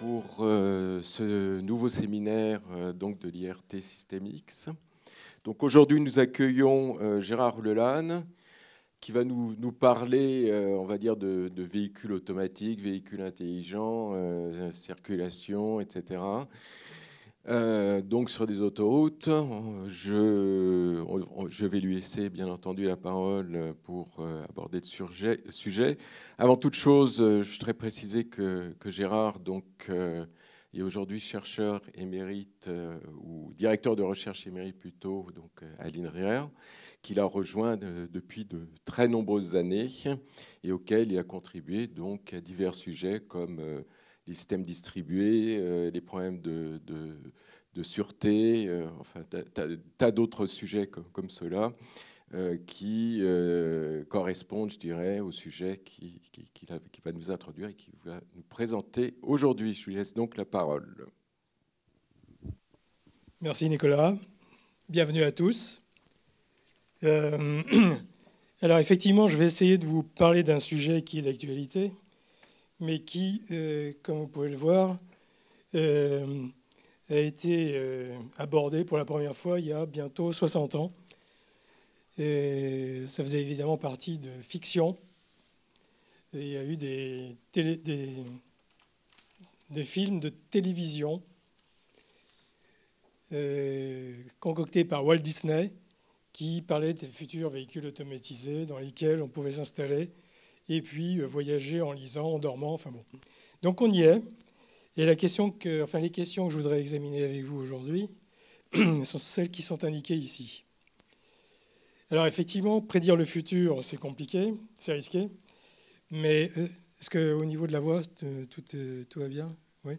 pour ce nouveau séminaire donc de l'IRT System-X. Donc aujourd'hui, nous accueillons Gérard Lelanne qui va nous parler, on va dire, de véhicules automatiques, véhicules intelligents, circulation, etc. Donc sur des autoroutes, je vais lui laisser bien entendu la parole pour aborder le sujet. Avant toute chose, je voudrais préciser que Gérard donc, est aujourd'hui chercheur émérite ou directeur de recherche émérite plutôt donc, à l'INRIER, qu'il a rejoint depuis de très nombreuses années et auquel il a contribué donc, à divers sujets comme les systèmes distribués, les problèmes de sûreté, enfin, tas d'autres sujets comme ceux-là qui correspondent, je dirais, au sujet qui va nous introduire et qui va nous présenter aujourd'hui. Je lui laisse donc la parole. Merci Nicolas. Bienvenue à tous. Alors effectivement, je vais essayer de vous parler d'un sujet qui est d'actualité, mais qui, comme vous pouvez le voir, a été abordé pour la première fois il y a bientôt 60 ans. Et ça faisait évidemment partie de fiction. Et il y a eu des films de télévision concoctés par Walt Disney qui parlaient des futurs véhicules automatisés dans lesquels on pouvait s'installer et puis voyager en lisant, en dormant. Enfin bon. Donc on y est. Et les questions que je voudrais examiner avec vous aujourd'hui sont celles qui sont indiquées ici. Alors effectivement, prédire le futur, c'est compliqué, c'est risqué. Mais est-ce qu'au niveau de la voix, tout va bien? Oui.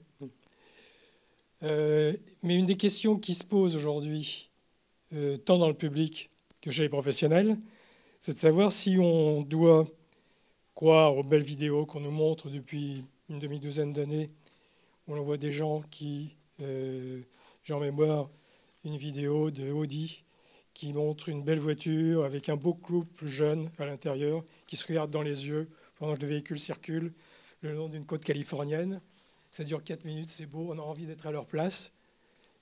Mais une des questions qui se posent aujourd'hui, tant dans le public que chez les professionnels, c'est de savoir si on doit croire aux belles vidéos qu'on nous montre depuis une demi-douzaine d'années, où on voit des gens qui, j'ai en mémoire une vidéo de Audi qui montre une belle voiture avec un beau couple jeune à l'intérieur qui se regarde dans les yeux pendant que le véhicule circule le long d'une côte californienne. Ça dure 4 minutes, c'est beau, on a envie d'être à leur place.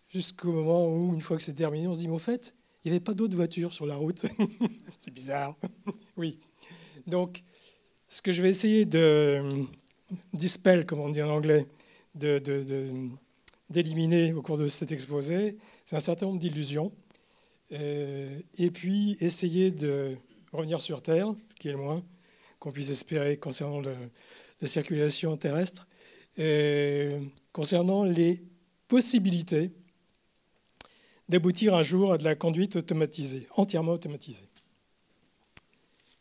Jusqu'au moment où, une fois que c'est terminé, on se dit, mais au fait, il n'y avait pas d'autres voitures sur la route. C'est bizarre. Oui. Donc, ce que je vais essayer de dispel, comme on dit en anglais, d'éliminer au cours de cet exposé, c'est un certain nombre d'illusions. Et puis, essayer de revenir sur Terre, ce qui est le moins qu'on puisse espérer concernant la circulation terrestre, concernant les possibilités d'aboutir un jour à de la conduite automatisée, entièrement automatisée.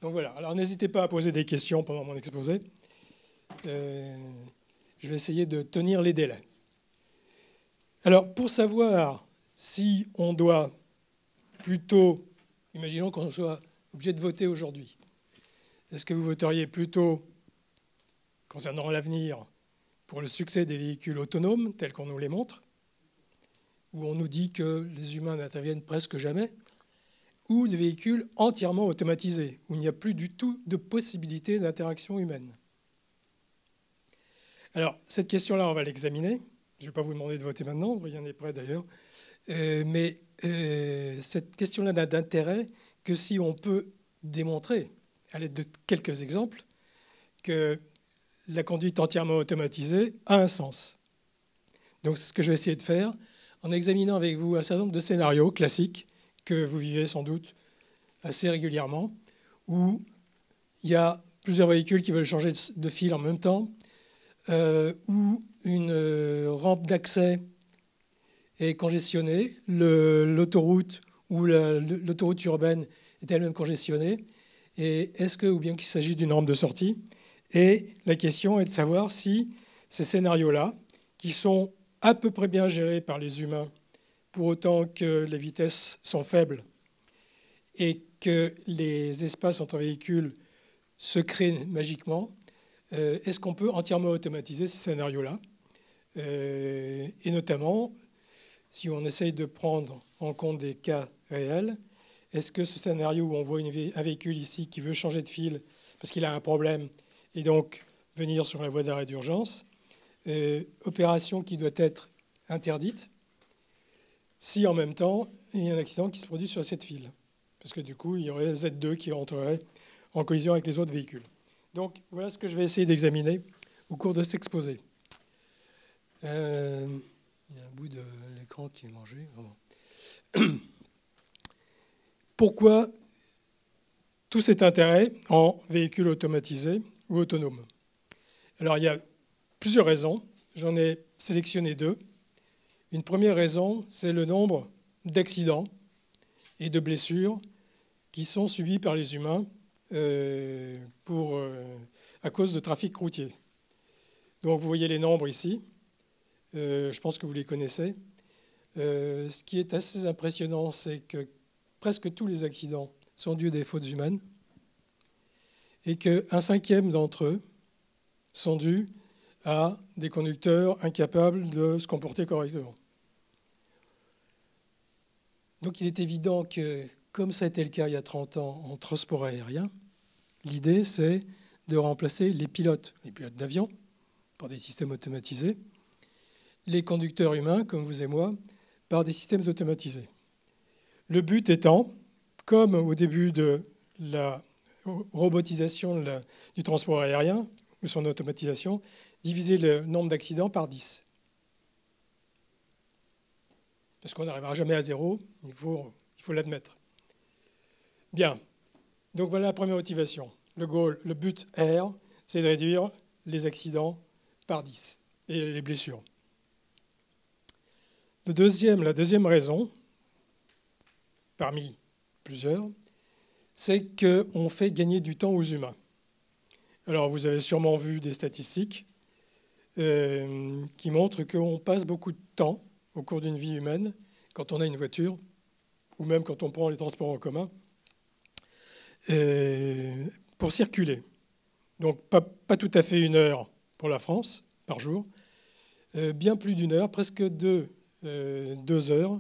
Donc voilà, alors n'hésitez pas à poser des questions pendant mon exposé. Je vais essayer de tenir les délais. Alors, pour savoir si on doit plutôt, imaginons qu'on soit obligé de voter aujourd'hui, est-ce que vous voteriez plutôt, concernant l'avenir, pour le succès des véhicules autonomes, tels qu'on nous les montre, où on nous dit que les humains n'interviennent presque jamais, ou des véhicules entièrement automatisés, où il n'y a plus du tout de possibilité d'interaction humaine? Alors, cette question-là, on va l'examiner. Je ne vais pas vous demander de voter maintenant, rien n'est prêt d'ailleurs. Mais cette question-là n'a d'intérêt que si on peut démontrer, à l'aide de quelques exemples, que la conduite entièrement automatisée a un sens. Donc c'est ce que je vais essayer de faire en examinant avec vous un certain nombre de scénarios classiques que vous vivez sans doute assez régulièrement, où il y a plusieurs véhicules qui veulent changer de fil en même temps, où une rampe d'accès est congestionnée, l'autoroute ou l'autoroute urbaine est elle-même congestionnée, et est-ce que, ou bien qu'il s'agit d'une rampe de sortie, et la question est de savoir si ces scénarios-là, qui sont à peu près bien gérés par les humains, pour autant que les vitesses sont faibles et que les espaces entre véhicules se créent magiquement, est-ce qu'on peut entièrement automatiser ces scénarios-là? Et notamment, si on essaye de prendre en compte des cas réels, est-ce que ce scénario où on voit un véhicule ici qui veut changer de fil parce qu'il a un problème et donc venir sur la voie d'arrêt d'urgence, opération qui doit être interdite si en même temps il y a un accident qui se produit sur cette file. Parce que du coup, il y aurait Z2 qui rentrerait en collision avec les autres véhicules. Donc voilà ce que je vais essayer d'examiner au cours de cet exposé. Il y a un bout de l'écran qui est mangé. Pourquoi tout cet intérêt en véhicules automatisés ou autonomes? Alors il y a plusieurs raisons. J'en ai sélectionné deux. Une première raison, c'est le nombre d'accidents et de blessures qui sont subis par les humains à cause de trafic routier. Donc vous voyez les nombres ici. Je pense que vous les connaissez. Ce qui est assez impressionnant, c'est que presque tous les accidents sont dus à des fautes humaines et qu'un cinquième d'entre eux sont dus à des conducteurs incapables de se comporter correctement. Donc il est évident que, comme ça a été le cas il y a 30 ans en transport aérien, l'idée c'est de remplacer les pilotes d'avion par des systèmes automatisés, les conducteurs humains, comme vous et moi, par des systèmes automatisés. Le but étant, comme au début de la robotisation du transport aérien, ou son automatisation, diviser le nombre d'accidents par 10. Parce qu'on n'arrivera jamais à zéro, il faut l'admettre. Bien, donc voilà la première motivation. Le but R, c'est de réduire les accidents par 10 et les blessures. La deuxième raison, parmi plusieurs, c'est qu'on fait gagner du temps aux humains. Alors vous avez sûrement vu des statistiques qui montrent qu'on passe beaucoup de temps au cours d'une vie humaine, quand on a une voiture, ou même quand on prend les transports en commun, pour circuler. Donc pas tout à fait 1 heure pour la France par jour, bien plus d'1 heure, presque 2 heures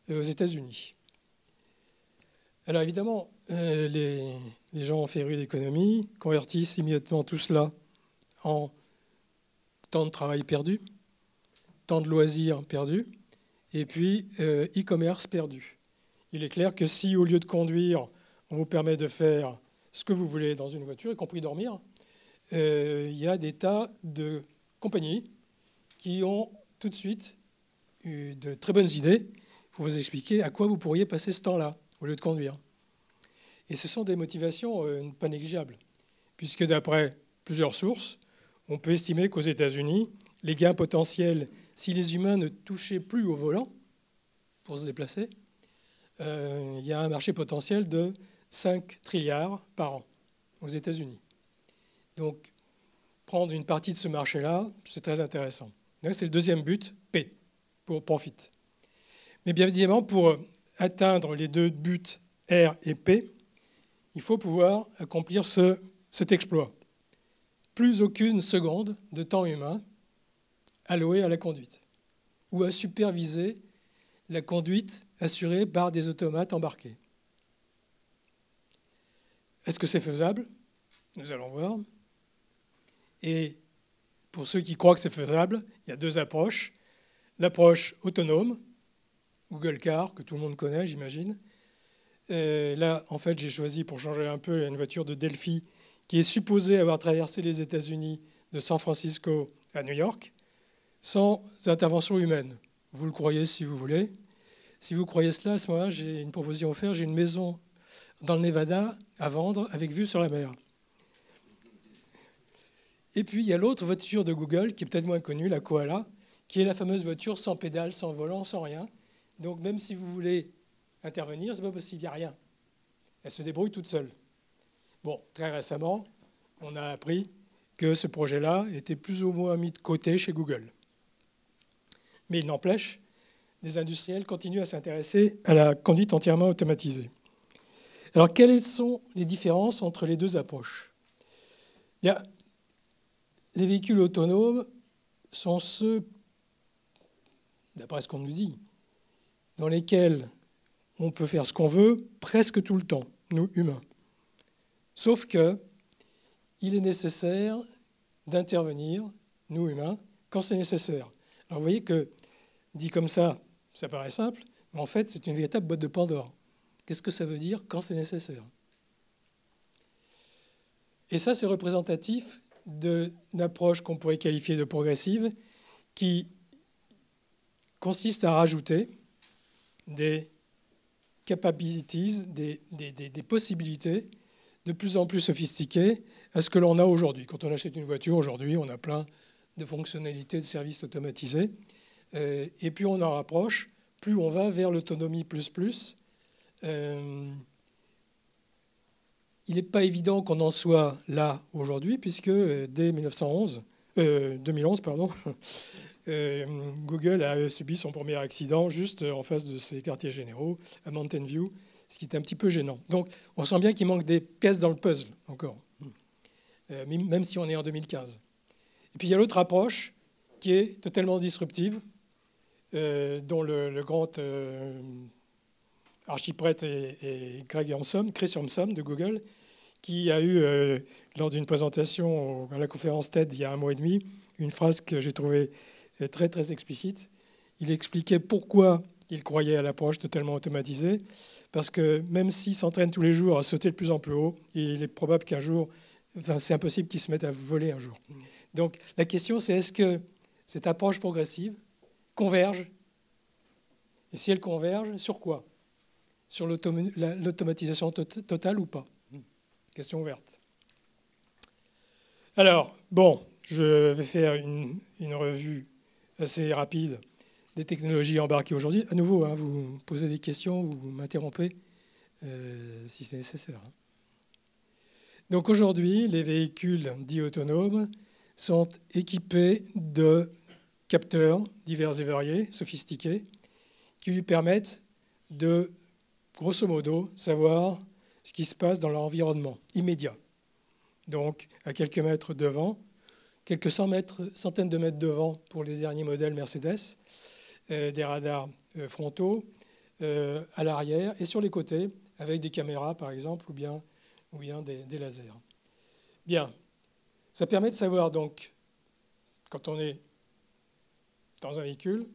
aux États-Unis. Alors évidemment, les gens férus d'économie convertissent immédiatement tout cela en temps de travail perdu, temps de loisirs perdu, et puis e-commerce perdu. Il est clair que si, au lieu de conduire, on vous permet de faire ce que vous voulez dans une voiture, y compris dormir, il y a des tas de compagnies qui ont tout de suite eu de très bonnes idées pour vous expliquer à quoi vous pourriez passer ce temps-là, au lieu de conduire. Et ce sont des motivations pas négligeables, puisque d'après plusieurs sources, on peut estimer qu'aux États-Unis, les gains potentiels, si les humains ne touchaient plus au volant pour se déplacer, il y a un marché potentiel de 5 trilliards par an aux États-Unis. Donc, prendre une partie de ce marché-là, c'est très intéressant. Donc, c'est le deuxième but, P, pour profit. Mais bien évidemment, pour atteindre les deux buts R et P, il faut pouvoir accomplir cet exploit. Plus aucune seconde de temps humain allouée à la conduite ou à superviser la conduite assurée par des automates embarqués. Est-ce que c'est faisable? Nous allons voir. Et pour ceux qui croient que c'est faisable, il y a deux approches. L'approche autonome, Google Car, que tout le monde connaît, j'imagine. Là, en fait, j'ai choisi, pour changer un peu, une voiture de Delphi qui est supposée avoir traversé les États-Unis de San Francisco à New York, sans intervention humaine. Vous le croyez si vous voulez. Si vous croyez cela, à ce moment-là, j'ai une proposition à faire. J'ai une maison dans le Nevada à vendre avec vue sur la mer. Et puis, il y a l'autre voiture de Google, qui est peut-être moins connue, la Koala, qui est la fameuse voiture sans pédale, sans volant, sans rien. Donc, même si vous voulez intervenir, ce n'est pas possible, il n'y a rien. Elle se débrouille toute seule. Bon, très récemment, on a appris que ce projet-là était plus ou moins mis de côté chez Google. Mais il n'empêche, les industriels continuent à s'intéresser à la conduite entièrement automatisée. Alors, quelles sont les différences entre les deux approches? Bien, les véhicules autonomes sont ceux, d'après ce qu'on nous dit, dans lesquels on peut faire ce qu'on veut presque tout le temps, nous, humains. Sauf qu'il est nécessaire d'intervenir, nous, humains, quand c'est nécessaire. Alors vous voyez que, dit comme ça paraît simple, mais en fait, c'est une véritable boîte de Pandore. Qu'est-ce que ça veut dire quand c'est nécessaire? Et ça, c'est représentatif d'une approche qu'on pourrait qualifier de progressive, qui consiste à rajouter des capabilities, des possibilités de plus en plus sophistiquées à ce que l'on a aujourd'hui. Quand on achète une voiture aujourd'hui, on a plein de fonctionnalités de services automatisés. Et plus on en rapproche, plus on va vers l'autonomie plus. Il n'est pas évident qu'on en soit là aujourd'hui, puisque dès 2011, Google a subi son premier accident juste en face de ses quartiers généraux, à Mountain View, ce qui est un petit peu gênant. Donc on sent bien qu'il manque des pièces dans le puzzle encore, même si on est en 2015. Et puis il y a l'autre approche qui est totalement disruptive, dont le grand archiprêtre est Chris Urmson de Google, qui a eu, lors d'une présentation à la conférence TED il y a 1 mois et demi, une phrase que j'ai trouvée très, très explicite. Il expliquait pourquoi il croyait à l'approche totalement automatisée, parce que même s'il s'entraîne tous les jours à sauter de plus en plus haut, il est probable qu'un jour, c'est impossible qu'il se mette à voler un jour. Donc la question, c'est est-ce que cette approche progressive converge? Et si elle converge, sur quoi? Sur l'automatisation totale ou pas? Question ouverte. Alors, bon, je vais faire une revue assez rapide des technologies embarquées aujourd'hui. À nouveau, vous posez des questions, vous m'interrompez si c'est nécessaire. Donc aujourd'hui, les véhicules dits autonomes sont équipés de capteurs divers et variés, sophistiqués, qui lui permettent de, grosso modo, savoir ce qui se passe dans leur environnement immédiat. Donc, à quelques mètres devant, quelques centaines de mètres devant pour les derniers modèles Mercedes, des radars frontaux, à l'arrière et sur les côtés, avec des caméras, par exemple, ou bien des lasers. Bien, ça permet de savoir, donc, quand on est dans un véhicule,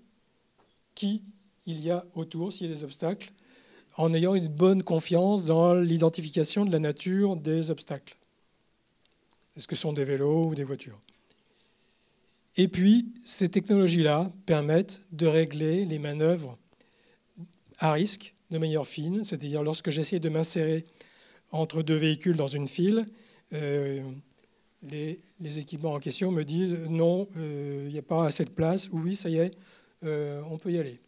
qui il y a autour, s'il y a des obstacles, en ayant une bonne confiance dans l'identification de la nature des obstacles. Est-ce que ce sont des vélos ou des voitures? Et puis, ces technologies-là permettent de régler les manœuvres à risque de manière fine, c'est-à-dire lorsque j'essaie de m'insérer entre deux véhicules dans une file, les équipements en question me disent non, il n'y a pas assez de place, ou oui, ça y est, on peut y aller.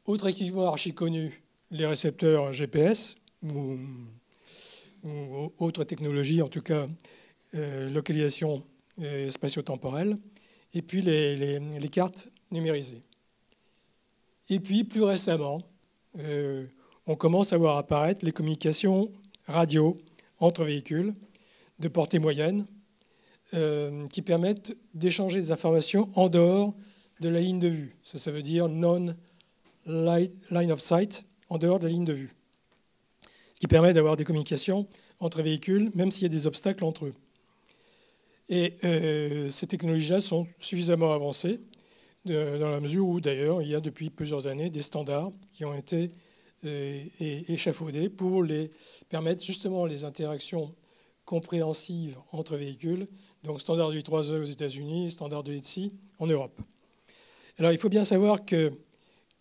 Autre équipement archi connu, les récepteurs GPS ou autres technologies, en tout cas localisation spatio-temporelle, et puis les cartes numérisées. Et puis plus récemment, on commence à voir apparaître les communications radio entre véhicules de portée moyenne qui permettent d'échanger des informations en dehors de la ligne de vue. Ça veut dire non-line of sight, en dehors de la ligne de vue. Ce qui permet d'avoir des communications entre véhicules, même s'il y a des obstacles entre eux. Et ces technologies-là sont suffisamment avancées, dans la mesure où, d'ailleurs, il y a depuis plusieurs années des standards qui ont été échafaudés pour permettre justement les interactions compréhensives entre véhicules, donc standard du 3E aux États-Unis, standard de l'ETSI en Europe. Alors il faut bien savoir que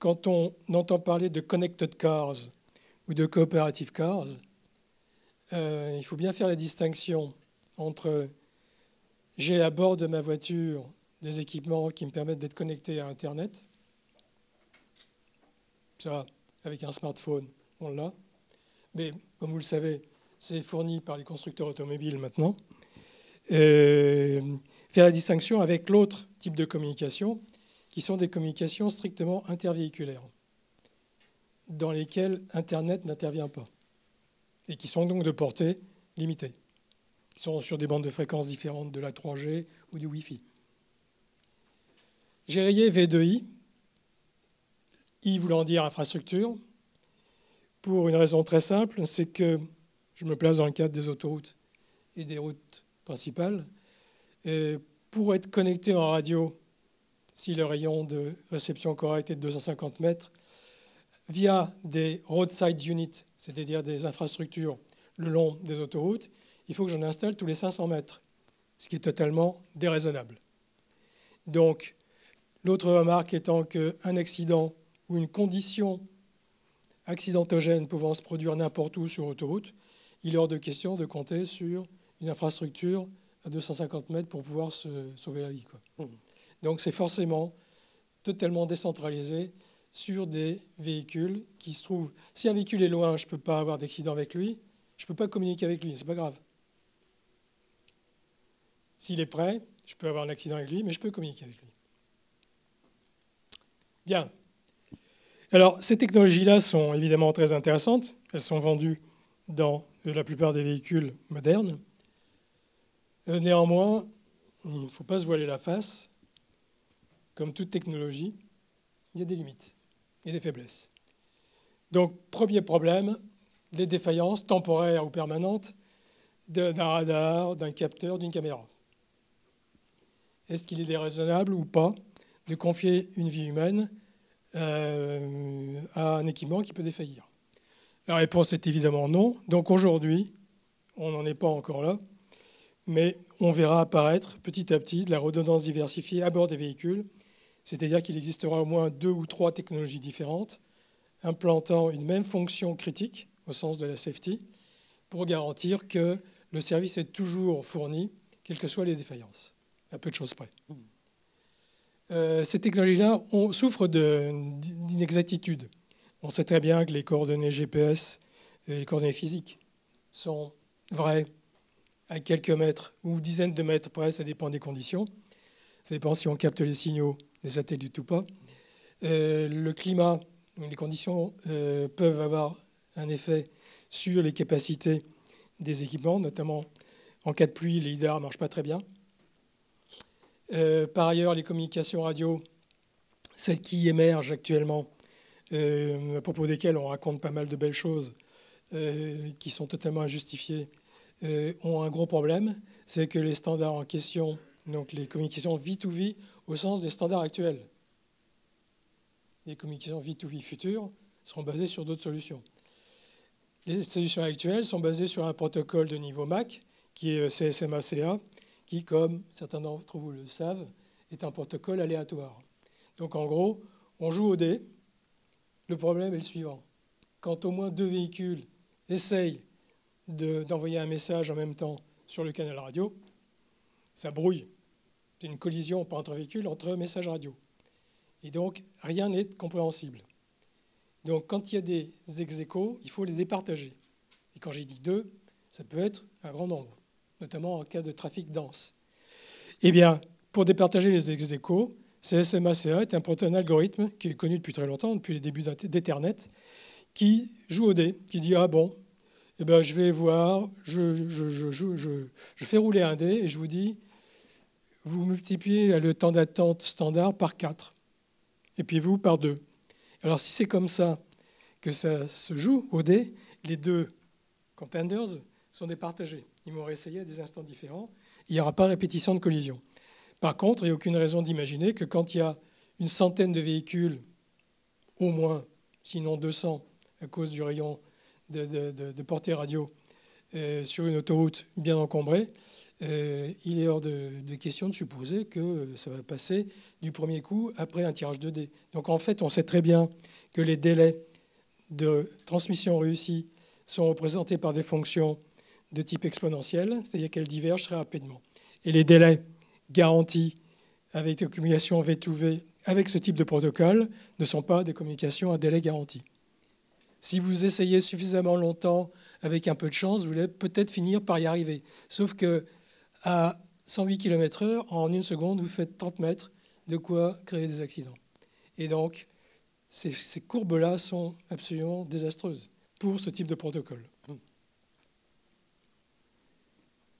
quand on entend parler de connected cars ou de cooperative cars, il faut bien faire la distinction entre j'ai à bord de ma voiture des équipements qui me permettent d'être connecté à Internet. Ça, avec un smartphone, on l'a. Mais comme vous le savez, c'est fourni par les constructeurs automobiles maintenant. Faire la distinction avec l'autre type de communication, qui sont des communications strictement intervéhiculaires, dans lesquelles Internet n'intervient pas, et qui sont donc de portée limitée, qui sont sur des bandes de fréquences différentes de la 3G ou du Wi-Fi. J'ai rayé V2I, I voulant dire infrastructure, pour une raison très simple, c'est que je me place dans le cadre des autoroutes et des routes principales. pour être connecté en radio, si le rayon de réception correct est de 250 mètres, via des roadside units, c'est-à-dire des infrastructures le long des autoroutes, il faut que j'en installe tous les 500 mètres, ce qui est totalement déraisonnable. Donc, l'autre remarque étant qu'un accident ou une condition accidentogène pouvant se produire n'importe où sur autoroute, il est hors de question de compter sur une infrastructure à 250 mètres pour pouvoir se sauver la vie, quoi. Donc c'est forcément totalement décentralisé sur des véhicules qui se trouvent... Si un véhicule est loin, je ne peux pas avoir d'accident avec lui, je ne peux pas communiquer avec lui, c'est pas grave. S'il est prêt, je peux avoir un accident avec lui, mais je peux communiquer avec lui. Bien. Alors, ces technologies-là sont évidemment très intéressantes. Elles sont vendues dans la plupart des véhicules modernes. Néanmoins, il ne faut pas se voiler la face. Comme toute technologie, il y a des limites et des faiblesses. Donc, premier problème, les défaillances temporaires ou permanentes d'un radar, d'un capteur, d'une caméra. Est-ce qu'il est déraisonnable ou pas de confier une vie humaine à un équipement qui peut défaillir? La réponse est évidemment non. Donc aujourd'hui, on n'en est pas encore là, mais on verra apparaître petit à petit de la redondance diversifiée à bord des véhicules, c'est-à-dire qu'il existera au moins 2 ou 3 technologies différentes implantant une même fonction critique au sens de la safety pour garantir que le service est toujours fourni, quelles que soient les défaillances, à peu de choses près. Ces technologies-là souffrent d'inexactitude. On sait très bien que les coordonnées GPS et les coordonnées physiques sont vraies à quelques mètres ou dizaines de mètres près, ça dépend des conditions. Ça dépend si on capte les signaux des satellites ou pas. Le climat, les conditions peuvent avoir un effet sur les capacités des équipements, notamment en cas de pluie, les lidars ne marchent pas très bien. Par ailleurs, les communications radio, celles qui émergent actuellement, à propos desquelles on raconte pas mal de belles choses qui sont totalement injustifiées, ont un gros problème, c'est que les standards en question, donc les communications V2V au sens des standards actuels, les communications V2V futures seront basées sur d'autres solutions. Les solutions actuelles sont basées sur un protocole de niveau MAC, qui est CSMA-CA, qui, comme certains d'entre vous le savent, est un protocole aléatoire. Donc en gros, on joue au dé. Le problème est le suivant. Quand au moins 2 véhicules essayent d'envoyer un message en même temps sur le canal radio, ça brouille. C'est une collision, pas entre véhicules, entre messages radio. Et donc, rien n'est compréhensible. Donc, quand il y a des ex-aequo, il faut les départager. Et quand j'ai dit 2, ça peut être un grand nombre, notamment en cas de trafic dense. Eh bien, pour départager les ex-aequo, CSMA-CA est un algorithme qui est connu depuis très longtemps, depuis les débuts d'Ethernet, qui joue au dé, qui dit « Ah bon, eh ben, je vais voir, je fais rouler un dé et je vous dis, vous multipliez le temps d'attente standard par 4, et puis vous par 2. Alors si c'est comme ça que ça se joue au dé, les 2 contenders sont départagés. Ils vont réessayer à des instants différents. Il n'y aura pas répétition de collision. Par contre, il n'y a aucune raison d'imaginer que quand il y a une centaine de véhicules, au moins, sinon 200, à cause du rayon de portée radio sur une autoroute bien encombrée, il est hors de question de supposer que ça va passer du premier coup après un tirage de dés. Donc en fait, on sait très bien que les délais de transmission réussie sont représentés par des fonctions de type exponentiel, c'est-à-dire qu'elles divergent très rapidement. Et les délais garantis avec des communications V2V avec ce type de protocole ne sont pas des communications à délai garanti. Si vous essayez suffisamment longtemps avec un peu de chance, vous allez peut-être finir par y arriver. Sauf qu'à 108 km/h, en 1 seconde, vous faites 30 mètres, de quoi créer des accidents. Et donc, ces courbes-là sont absolument désastreuses pour ce type de protocole.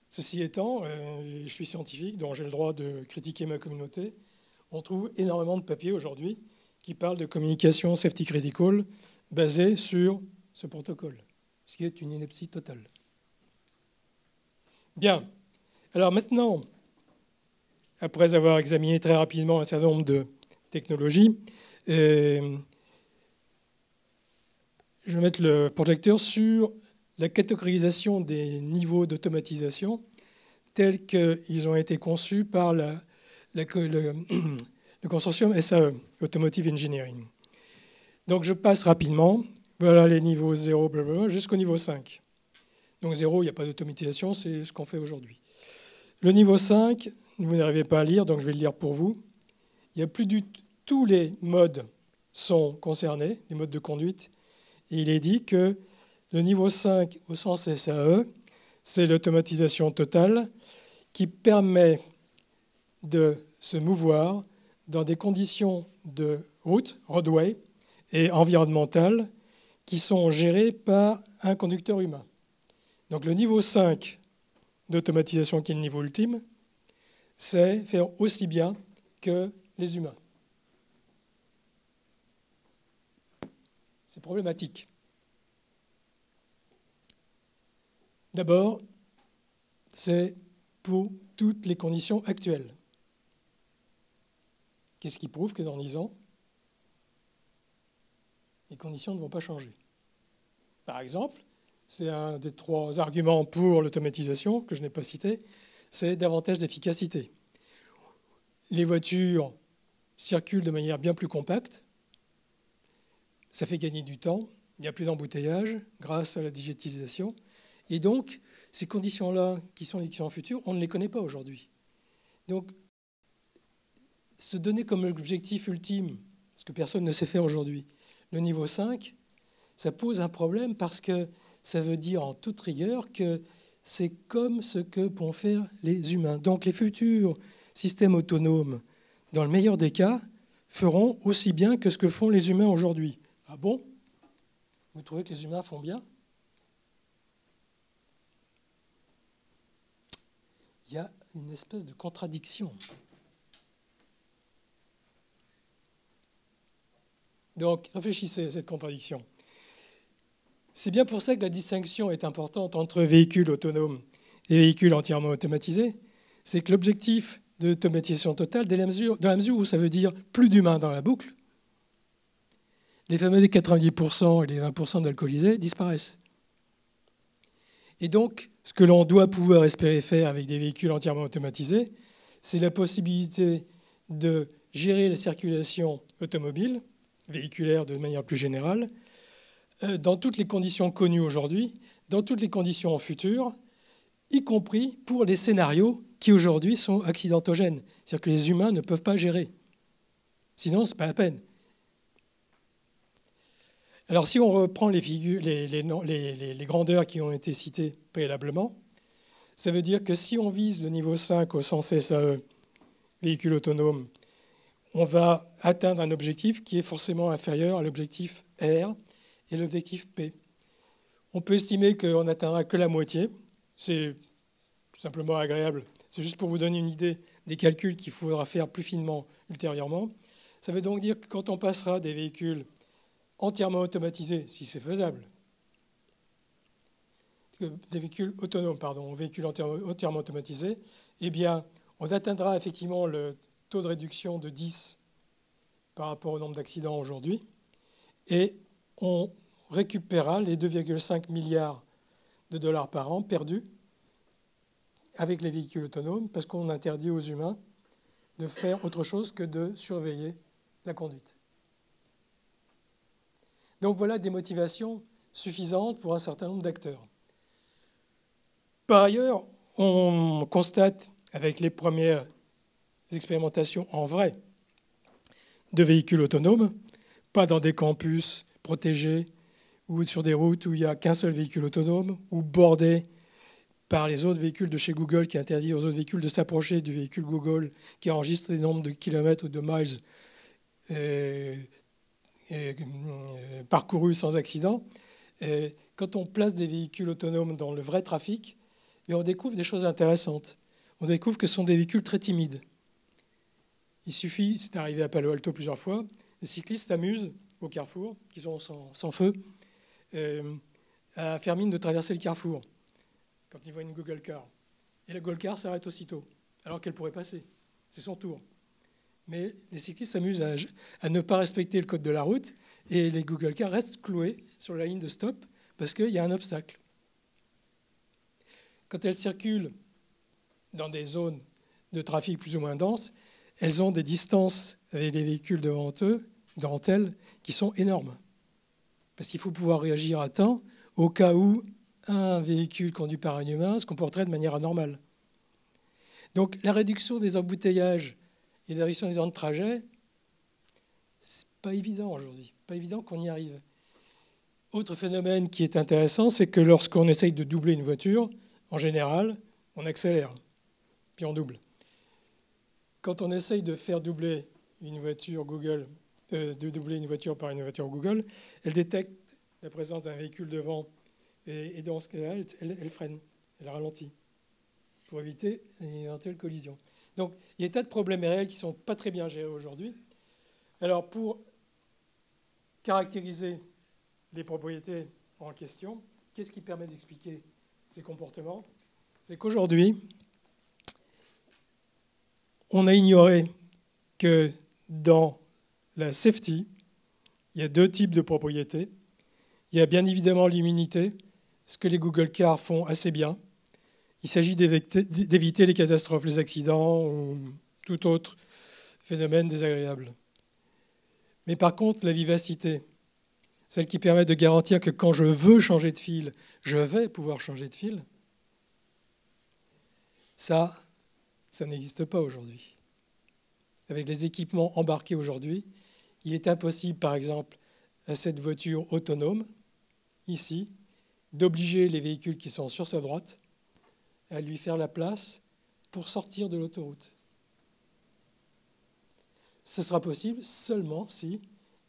Ceci étant, je suis scientifique, donc j'ai le droit de critiquer ma communauté. On trouve énormément de papiers aujourd'hui qui parlent de communication safety critical basée sur ce protocole, ce qui est une ineptie totale. Bien. Alors maintenant, après avoir examiné très rapidement un certain nombre de technologies, je vais mettre le projecteur sur la catégorisation des niveaux d'automatisation tels qu'ils ont été conçus par le consortium SAE, Automotive Engineering. Donc je passe rapidement. Voilà les niveaux 0, blablabla, jusqu'au niveau 5. Donc 0, il n'y a pas d'automatisation, c'est ce qu'on fait aujourd'hui. Le niveau 5, vous n'arrivez pas à lire, donc je vais le lire pour vous. Il y a plus tous les modes sont concernés, les modes de conduite. Et il est dit que le niveau 5, au sens SAE, c'est l'automatisation totale qui permet de se mouvoir dans des conditions de route, roadway, et environnementales qui sont gérées par un conducteur humain. Donc le niveau 5 d'automatisation, qui est le niveau ultime, c'est faire aussi bien que les humains. C'est problématique. D'abord, c'est pour toutes les conditions actuelles. Qu'est-ce qui prouve que dans 10 ans, les conditions ne vont pas changer? Par exemple, c'est un des 3 arguments pour l'automatisation que je n'ai pas cité, c'est davantage d'efficacité. Les voitures circulent de manière bien plus compacte, ça fait gagner du temps, il n'y a plus d'embouteillage grâce à la digitalisation, et donc ces conditions-là, qui sont les conditions futures, on ne les connaît pas aujourd'hui. Donc, se donner comme objectif ultime, ce que personne ne sait faire aujourd'hui, le niveau 5, ça pose un problème parce que ça veut dire en toute rigueur que c'est comme ce que vont faire les humains. Donc les futurs systèmes autonomes, dans le meilleur des cas, feront aussi bien que ce que font les humains aujourd'hui. Ah bon? Vous trouvez que les humains font bien? Il y a une espèce de contradiction. Donc réfléchissez à cette contradiction. C'est bien pour ça que la distinction est importante entre véhicules autonomes et véhicules entièrement automatisés. C'est que l'objectif de l'automatisation totale, dans la mesure où ça veut dire plus d'humains dans la boucle, les fameux 90% et les 20% d'alcoolisés disparaissent. Et donc, ce que l'on doit pouvoir espérer faire avec des véhicules entièrement automatisés, c'est la possibilité de gérer la circulation automobile, véhiculaire de manière plus générale, dans toutes les conditions connues aujourd'hui, dans toutes les conditions futures, y compris pour les scénarios qui aujourd'hui sont accidentogènes. C'est-à-dire que les humains ne peuvent pas gérer. Sinon, ce n'est pas la peine. Alors si on reprend les grandeurs qui ont été citées préalablement, ça veut dire que si on vise le niveau 5 au sens SAE, véhicule autonome, on va atteindre un objectif qui est forcément inférieur à l'objectif R et l'objectif P. On peut estimer qu'on n'atteindra que la moitié. C'est simplement agréable. C'est juste pour vous donner une idée des calculs qu'il faudra faire plus finement ultérieurement. Ça veut donc dire que quand on passera des véhicules entièrement automatisés, si c'est faisable, des véhicules autonomes, pardon, véhicules entièrement automatisés, eh bien, on atteindra effectivement le taux de réduction de 10 par rapport au nombre d'accidents aujourd'hui, et on récupérera les 2,5 milliards de dollars par an perdus avec les véhicules autonomes, parce qu'on interdit aux humains de faire autre chose que de surveiller la conduite. Donc voilà des motivations suffisantes pour un certain nombre d'acteurs. Par ailleurs, on constate avec les premières expérimentations en vrai de véhicules autonomes, pas dans des campus protégés ou sur des routes où il n'y a qu'un seul véhicule autonome, ou bordés par les autres véhicules de chez Google qui interdisent aux autres véhicules de s'approcher du véhicule Google qui enregistre les nombres de kilomètres ou de miles parcourus sans accident. Et quand on place des véhicules autonomes dans le vrai trafic, et on découvre des choses intéressantes. On découvre que ce sont des véhicules très timides. Il suffit, c'est arrivé à Palo Alto plusieurs fois, les cyclistes s'amusent au carrefour, qui sont sans feu, à faire mine de traverser le carrefour quand ils voient une Google Car. Et la Google Car s'arrête aussitôt, alors qu'elle pourrait passer. c'est son tour. Mais les cyclistes s'amusent à ne pas respecter le code de la route et les Google Cars restent cloués sur la ligne de stop parce qu'il y a un obstacle. Quand elles circulent dans des zones de trafic plus ou moins denses, elles ont des distances avec les véhicules devant elles, qui sont énormes. Parce qu'il faut pouvoir réagir à temps au cas où un véhicule conduit par un humain se comporterait de manière anormale. Donc la réduction des embouteillages et la réduction des temps de trajet, c'est pas évident aujourd'hui, pas évident qu'on y arrive. Autre phénomène qui est intéressant, c'est que lorsqu'on essaye de doubler une voiture, en général, on accélère, puis on double. Quand on essaye de faire doubler une voiture Google, de doubler une voiture par une voiture Google, elle détecte la présence d'un véhicule devant et dans ce cas-là, elle freine, elle ralentit pour éviter une éventuelle collision. Donc, il y a des tas de problèmes réels qui ne sont pas très bien gérés aujourd'hui. Alors, pour caractériser les propriétés en question, qu'est-ce qui permet d'expliquer ces comportements? C'est qu'aujourd'hui, on a ignoré que dans la safety, il y a deux types de propriétés. Il y a bien évidemment l'immunité, ce que les Google Cars font assez bien. Il s'agit d'éviter les catastrophes, les accidents ou tout autre phénomène désagréable. Mais par contre, la vivacité, celle qui permet de garantir que quand je veux changer de fil, je vais pouvoir changer de fil, ça n'existe pas aujourd'hui. Avec les équipements embarqués aujourd'hui, il est impossible, par exemple, à cette voiture autonome, ici, d'obliger les véhicules qui sont sur sa droite à lui faire la place pour sortir de l'autoroute. Ce sera possible seulement si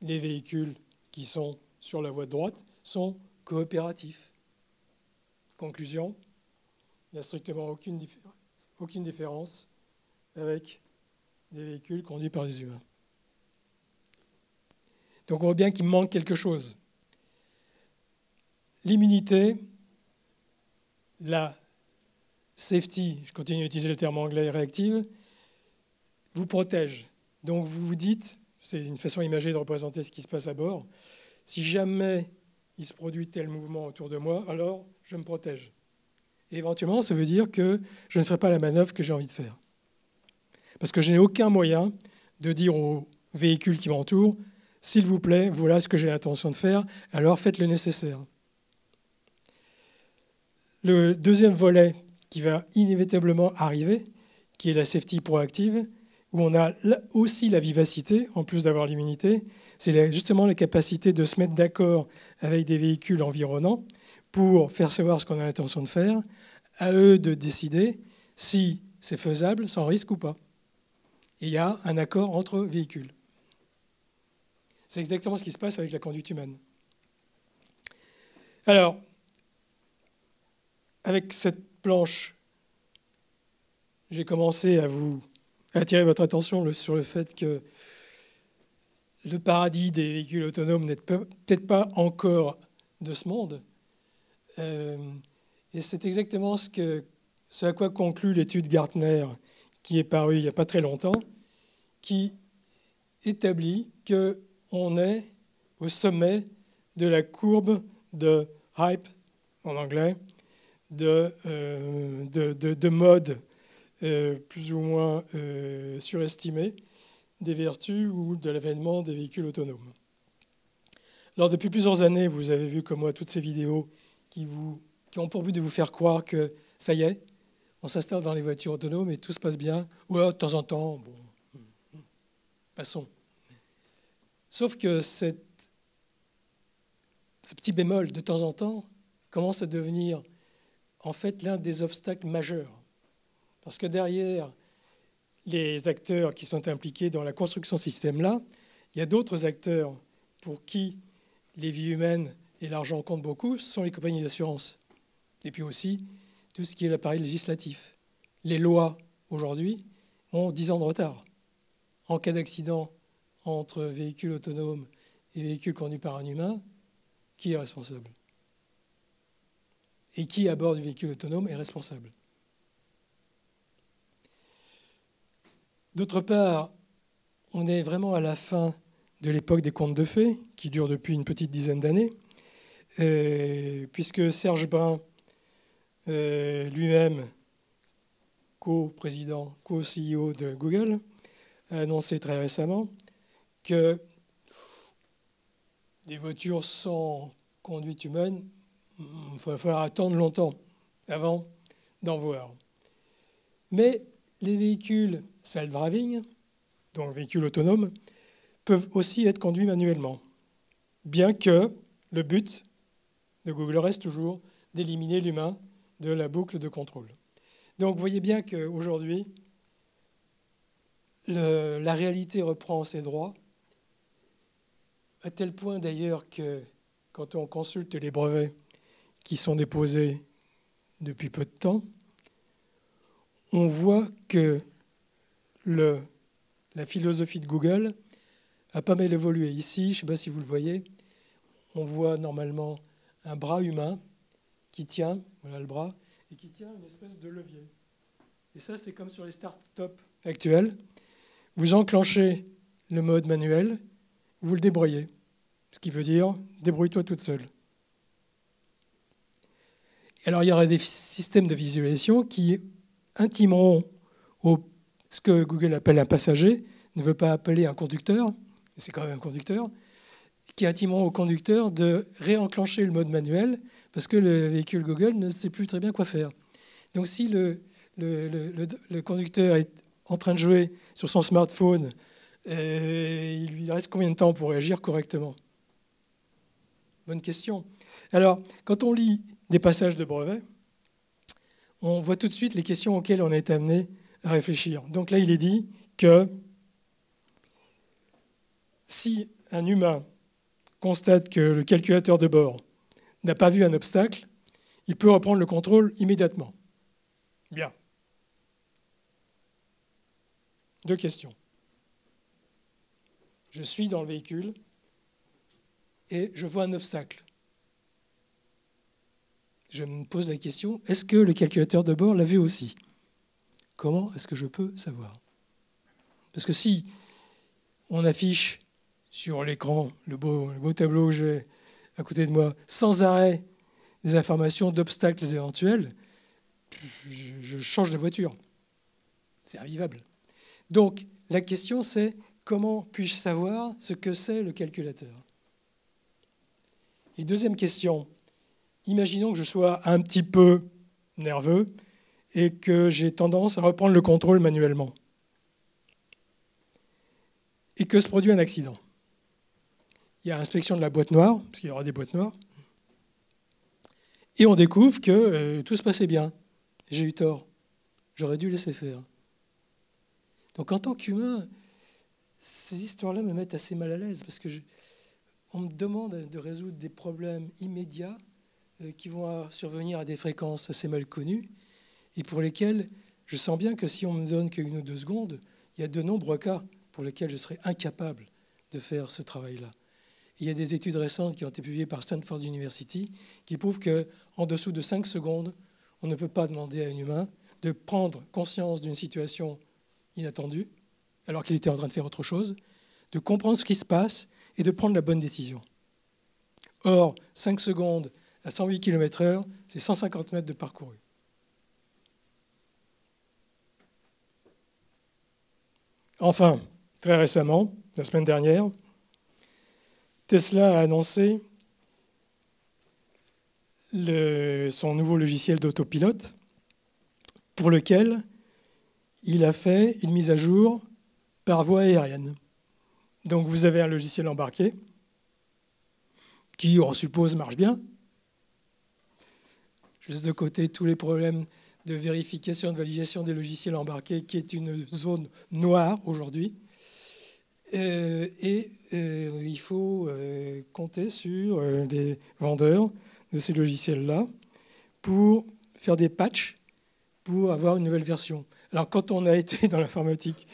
les véhicules qui sont sur la voie de droite sont coopératifs. Conclusion, il n'y a strictement aucune différence avec des véhicules conduits par des humains. Donc on voit bien qu'il manque quelque chose. L'immunité, la safety, je continue à utiliser le terme anglais réactive, vous protège. Donc vous vous dites, c'est une façon imagée de représenter ce qui se passe à bord, si jamais il se produit tel mouvement autour de moi, alors je me protège. Et éventuellement, ça veut dire que je ne ferai pas la manœuvre que j'ai envie de faire. Parce que je n'ai aucun moyen de dire aux véhicules qui m'entourent, s'il vous plaît, voilà ce que j'ai l'intention de faire, alors faites le nécessaire. Le deuxième volet qui va inévitablement arriver, qui est la safety proactive, où on a aussi la vivacité, en plus d'avoir l'immunité, c'est justement la capacité de se mettre d'accord avec des véhicules environnants pour faire savoir ce qu'on a l'intention de faire, à eux de décider si c'est faisable, sans risque ou pas. Et il y a un accord entre véhicules. C'est exactement ce qui se passe avec la conduite humaine. Alors, avec cette planche, j'ai commencé à vous attirer votre attention sur le fait que le paradis des véhicules autonomes n'est peut-être pas encore de ce monde. Et c'est exactement ce à quoi conclut l'étude Gartner, qui est parue il n'y a pas très longtemps, qui établit qu'on est au sommet de la courbe de hype, en anglais, de mode plus ou moins surestimé des vertus ou de l'avènement des véhicules autonomes. Alors, depuis plusieurs années, vous avez vu comme moi toutes ces vidéos qui ont pour but de vous faire croire que ça y est, on s'installe dans les voitures autonomes et tout se passe bien. Ou alors, de temps en temps, bon, passons. Sauf que ce petit bémol, de temps en temps, commence à devenir en fait l'un des obstacles majeurs. Parce que derrière les acteurs qui sont impliqués dans la construction de ce système-là, il y a d'autres acteurs pour qui les vies humaines et l'argent comptent beaucoup, ce sont les compagnies d'assurance. Et puis aussi, tout ce qui est l'appareil législatif. Les lois, aujourd'hui, ont 10 ans de retard. En cas d'accident entre véhicules autonomes et véhicules conduits par un humain, qui est responsable? Et qui, à bord du véhicule autonome, est responsable? D'autre part, on est vraiment à la fin de l'époque des contes de fées, qui dure depuis une petite dizaine d'années, puisque Serge Brin, lui-même, co-président, co-CEO de Google, a annoncé très récemment que des voitures sans conduite humaine, il va falloir attendre longtemps avant d'en voir. Mais les véhicules self-driving, donc véhicules autonomes, peuvent aussi être conduits manuellement, bien que le but de Google reste toujours d'éliminer l'humain de la boucle de contrôle. Donc vous voyez bien qu'aujourd'hui, la réalité reprend ses droits, à tel point d'ailleurs que quand on consulte les brevets qui sont déposés depuis peu de temps, on voit que la philosophie de Google a pas mal évolué. Ici, je ne sais pas si vous le voyez, on voit normalement un bras humain qui tient, voilà le bras, et qui tient une espèce de levier. Et ça, c'est comme sur les start-stop actuels. Vous enclenchez le mode manuel, vous le débrouillez. Ce qui veut dire, débrouille-toi toute seule. Alors, il y aura des systèmes de visualisation qui intimeront ce que Google appelle un passager, ne veut pas appeler un conducteur, c'est quand même un conducteur, qui intimeront au conducteur de réenclencher le mode manuel parce que le véhicule Google ne sait plus très bien quoi faire. Donc, si le conducteur est en train de jouer sur son smartphone, il lui reste combien de temps pour réagir correctement ? Bonne question. Alors, quand on lit des passages de brevets, on voit tout de suite les questions auxquelles on est amené à réfléchir. Donc là, il est dit que si un humain constate que le calculateur de bord n'a pas vu un obstacle, il peut reprendre le contrôle immédiatement. Bien. Deux questions. Je suis dans le véhicule et je vois un obstacle. Je me pose la question, est-ce que le calculateur de bord l'a vu aussi ? Comment est-ce que je peux savoir ? Parce que si on affiche sur l'écran le beau tableau que j'ai à côté de moi, sans arrêt des informations d'obstacles éventuels, je change de voiture. C'est invivable. Donc, la question, c'est comment puis-je savoir ce que c'est le calculateur ? Et deuxième question, imaginons que je sois un petit peu nerveux et que j'ai tendance à reprendre le contrôle manuellement et que se produit un accident. Il y a inspection de la boîte noire, parce qu'il y aura des boîtes noires, et on découvre que tout se passait bien. J'ai eu tort. J'aurais dû laisser faire. Donc en tant qu'humain, ces histoires-là me mettent assez mal à l'aise, parce que on me demande de résoudre des problèmes immédiats qui vont survenir à des fréquences assez mal connues, et pour lesquels je sens bien que si on me donne qu'une ou deux secondes, il y a de nombreux cas pour lesquels je serais incapable de faire ce travail-là. Il y a des études récentes qui ont été publiées par Stanford University qui prouvent qu'en dessous de 5 secondes, on ne peut pas demander à un humain de prendre conscience d'une situation inattendue, alors qu'il était en train de faire autre chose, de comprendre ce qui se passe et de prendre la bonne décision. Or, 5 secondes à 108 km/h, c'est 150 mètres de parcouru. Enfin, très récemment, la semaine dernière, Tesla a annoncé son nouveau logiciel d'autopilote pour lequel il a fait une mise à jour par voie aérienne. Donc vous avez un logiciel embarqué qui, on suppose, marche bien. Je laisse de côté tous les problèmes de vérification, de validation des logiciels embarqués, qui est une zone noire aujourd'hui. Il faut compter sur des vendeurs de ces logiciels-là pour faire des patchs pour avoir une nouvelle version. Alors, quand on a été dans l'informatique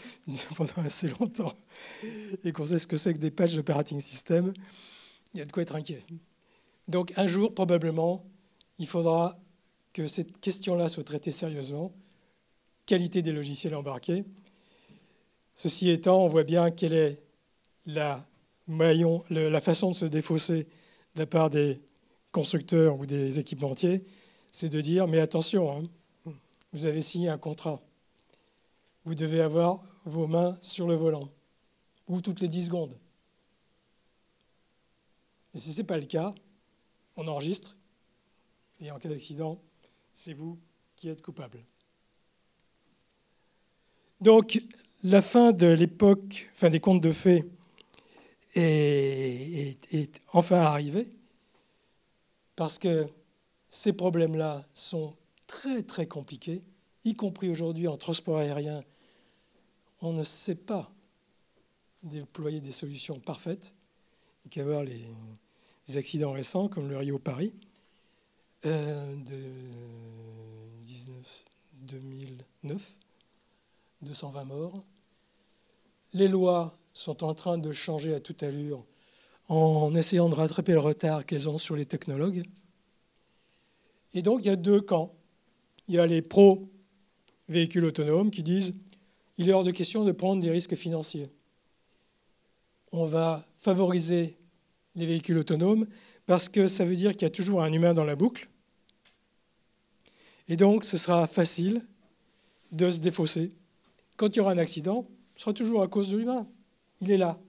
pendant assez longtemps et qu'on sait ce que c'est que des patchs d'operating system, il y a de quoi être inquiet. Donc, un jour, probablement, il faudra que cette question-là soit traitée sérieusement. Qualité des logiciels embarqués. Ceci étant, on voit bien quelle est la façon de se défausser de la part des constructeurs ou des équipementiers, c'est de dire, mais attention, hein, vous avez signé un contrat. Vous devez avoir vos mains sur le volant, ou toutes les 10 secondes. Et si ce n'est pas le cas, on enregistre, et en cas d'accident, c'est vous qui êtes coupable. Donc, la fin de l'époque, fin des contes de fées, est enfin arrivée, parce que ces problèmes-là sont très très compliqués, y compris aujourd'hui en transport aérien. On ne sait pas déployer des solutions parfaites. Il y a qu'à voir les accidents récents, comme le Rio-Paris, de 2009, 220 morts. Les lois sont en train de changer à toute allure en essayant de rattraper le retard qu'elles ont sur les technologues. Et donc, il y a deux camps. Il y a les pro-véhicules autonomes qui disent « il est hors de question de prendre des risques financiers. On va favoriser les véhicules autonomes parce que ça veut dire qu'il y a toujours un humain dans la boucle. Et donc, ce sera facile de se défausser. Quand il y aura un accident, ce sera toujours à cause de l'humain. Il est là. »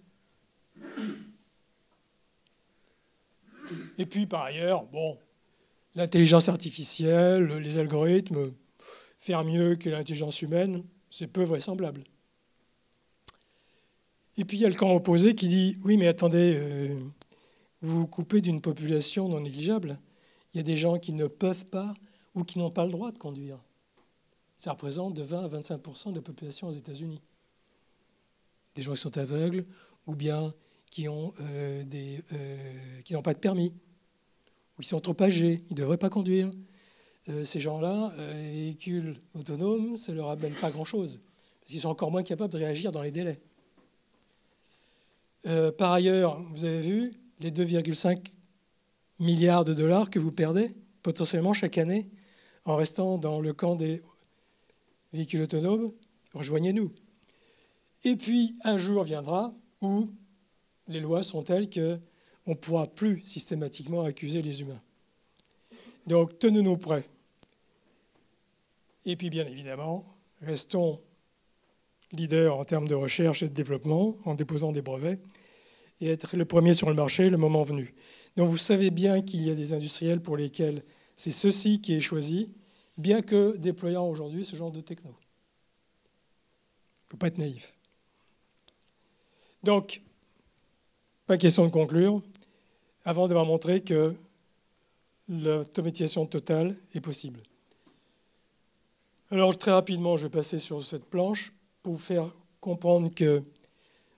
Et puis, par ailleurs, bon, l'intelligence artificielle, les algorithmes, faire mieux que l'intelligence humaine, c'est peu vraisemblable. Et puis, il y a le camp opposé qui dit « oui, mais attendez, vous vous coupez d'une population non négligeable. Il y a des gens qui ne peuvent pas ou qui n'ont pas le droit de conduire. » Ça représente de 20 à 25% de la population aux États-Unis. Des gens qui sont aveugles ou bien qui n'ont pas de permis ou qui sont trop âgés, ils ne devraient pas conduire. Ces gens-là, les véhicules autonomes, ça ne leur amène pas grand-chose, parce qu'ils sont encore moins capables de réagir dans les délais. Par ailleurs, vous avez vu les 2,5 milliards de dollars que vous perdez potentiellement chaque année en restant dans le camp des véhicules autonomes. Rejoignez-nous. Et puis, un jour viendra où les lois sont telles qu'on ne pourra plus systématiquement accuser les humains. Donc, tenons-nous prêts. Et puis, bien évidemment, restons leaders en termes de recherche et de développement en déposant des brevets et être le premier sur le marché le moment venu. Donc, vous savez bien qu'il y a des industriels pour lesquels c'est ceci qui est choisi, bien que déployant aujourd'hui ce genre de techno. Il ne faut pas être naïf. Donc, pas question de conclure, avant d'avoir montré que l'automatisation totale est possible. Alors, très rapidement, je vais passer sur cette planche pour vous faire comprendre que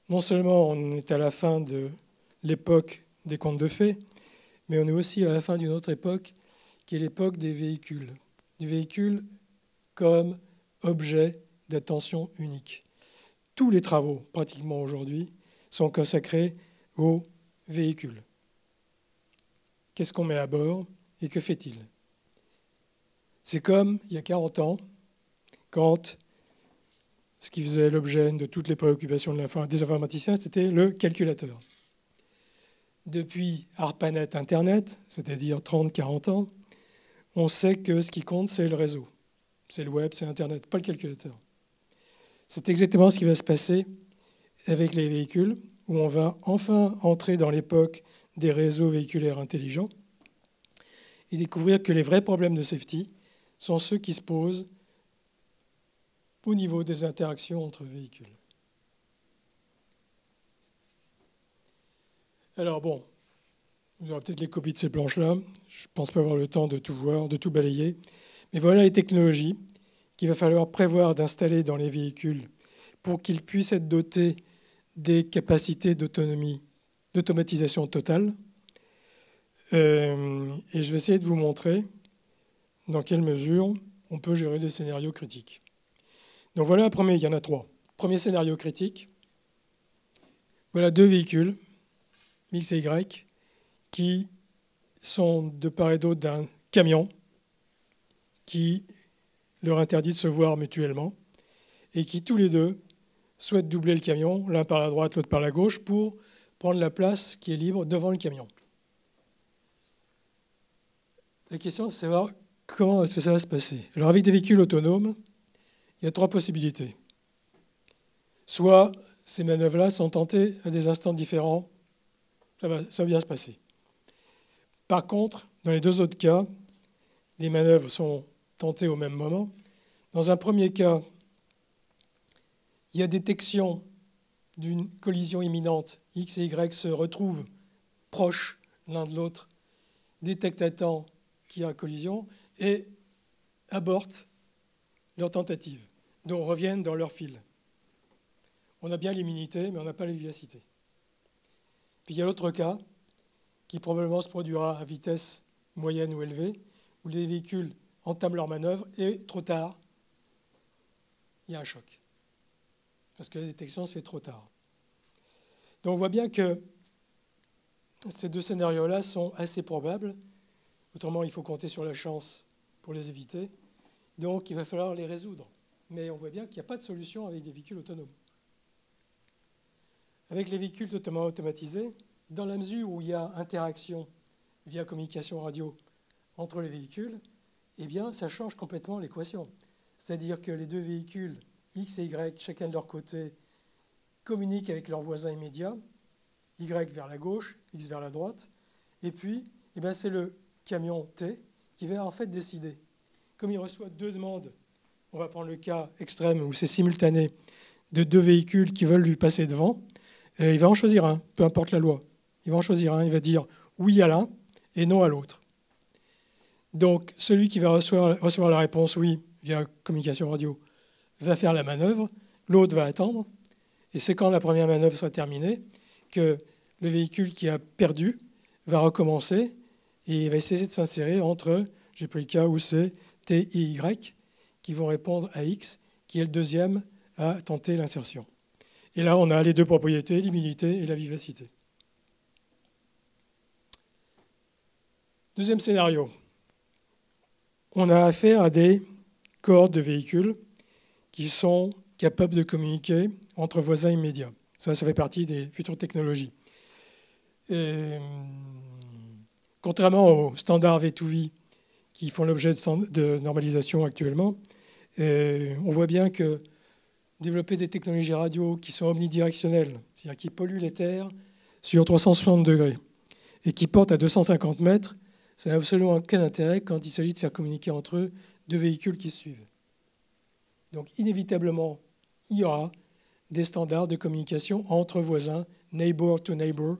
non seulement on est à la fin de l'époque des contes de fées, mais on est aussi à la fin d'une autre époque, qui est l'époque des véhicules. Du véhicule comme objet d'attention unique. Tous les travaux, pratiquement aujourd'hui, sont consacrés aux véhicules. Qu'est-ce qu'on met à bord et que fait-il? C'est comme il y a 40 ans, quand ce qui faisait l'objet de toutes les préoccupations des informaticiens, c'était le calculateur. Depuis ARPANET Internet, c'est-à-dire 30-40 ans, on sait que ce qui compte, c'est le réseau. C'est le web, c'est Internet, pas le calculateur. C'est exactement ce qui va se passer avec les véhicules, où on va enfin entrer dans l'époque des réseaux véhiculaires intelligents et découvrir que les vrais problèmes de safety sont ceux qui se posent au niveau des interactions entre véhicules. Alors bon, vous aurez peut-être les copies de ces planches-là. Je ne pense pas avoir le temps de tout voir, de tout balayer. Mais voilà les technologies qu'il va falloir prévoir d'installer dans les véhicules pour qu'ils puissent être dotés des capacités d'autonomie, d'automatisation totale. Et je vais essayer de vous montrer dans quelle mesure on peut gérer des scénarios critiques. Donc voilà un premier, il y en a 3. Premier scénario critique. Voilà 2 véhicules, X et Y, qui sont de part et d'autre d'un camion qui leur interdit de se voir mutuellement et qui tous les deux souhaitent doubler le camion, l'un par la droite, l'autre par la gauche, pour prendre la place qui est libre devant le camion. La question, c'est de savoir comment est-ce que ça va se passer. Alors avec des véhicules autonomes, il y a 3 possibilités. Soit ces manœuvres-là sont tentées à des instants différents, ça va bien se passer. Par contre, dans les 2 autres cas, les manœuvres sont tentées au même moment. Dans un premier cas, il y a détection d'une collision imminente. X et Y se retrouvent proches l'un de l'autre, détectent à temps qu'il y a collision et abortent leur tentative, donc reviennent dans leur fil. On a bien l'immunité, mais on n'a pas la vivacité. Puis il y a l'autre cas, qui probablement se produira à vitesse moyenne ou élevée, où les véhicules entament leur manœuvre et trop tard, il y a un choc. Parce que la détection se fait trop tard. Donc on voit bien que ces 2 scénarios-là sont assez probables. Autrement, il faut compter sur la chance pour les éviter. Donc il va falloir les résoudre. Mais on voit bien qu'il n'y a pas de solution avec des véhicules autonomes. Avec les véhicules totalement automatisés, dans la mesure où il y a interaction via communication radio entre les véhicules, eh bien, ça change complètement l'équation. C'est-à-dire que les 2 véhicules, X et Y, chacun de leur côté, communiquent avec leurs voisins immédiats, Y vers la gauche, X vers la droite, et puis eh bien, c'est le camion T qui va en fait décider. Comme il reçoit 2 demandes, on va prendre le cas extrême où c'est simultané, de 2 véhicules qui veulent lui passer devant, il va en choisir un, peu importe la loi. Il va en choisir un, il va dire oui à l'un et non à l'autre. Donc celui qui va recevoir la réponse oui via communication radio va faire la manœuvre, l'autre va attendre, et c'est quand la première manœuvre sera terminée que le véhicule qui a perdu va recommencer et il va essayer de s'insérer entre, j'ai pris le cas où c'est T et Y, qui vont répondre à X, qui est le deuxième à tenter l'insertion. Et là, on a les 2 propriétés, l'immunité et la vivacité. Deuxième scénario. On a affaire à des cohortes de véhicules qui sont capables de communiquer entre voisins immédiats. Ça fait partie des futures technologies. Et, contrairement aux standards V2V qui font l'objet de normalisation actuellement, on voit bien que développer des technologies radio qui sont omnidirectionnelles, c'est-à-dire qui polluent les terres sur 360 degrés et qui portent à 250 mètres, ça n'a absolument aucun intérêt quand il s'agit de faire communiquer entre eux 2 véhicules qui se suivent. Donc inévitablement, il y aura des standards de communication entre voisins, neighbor to neighbor,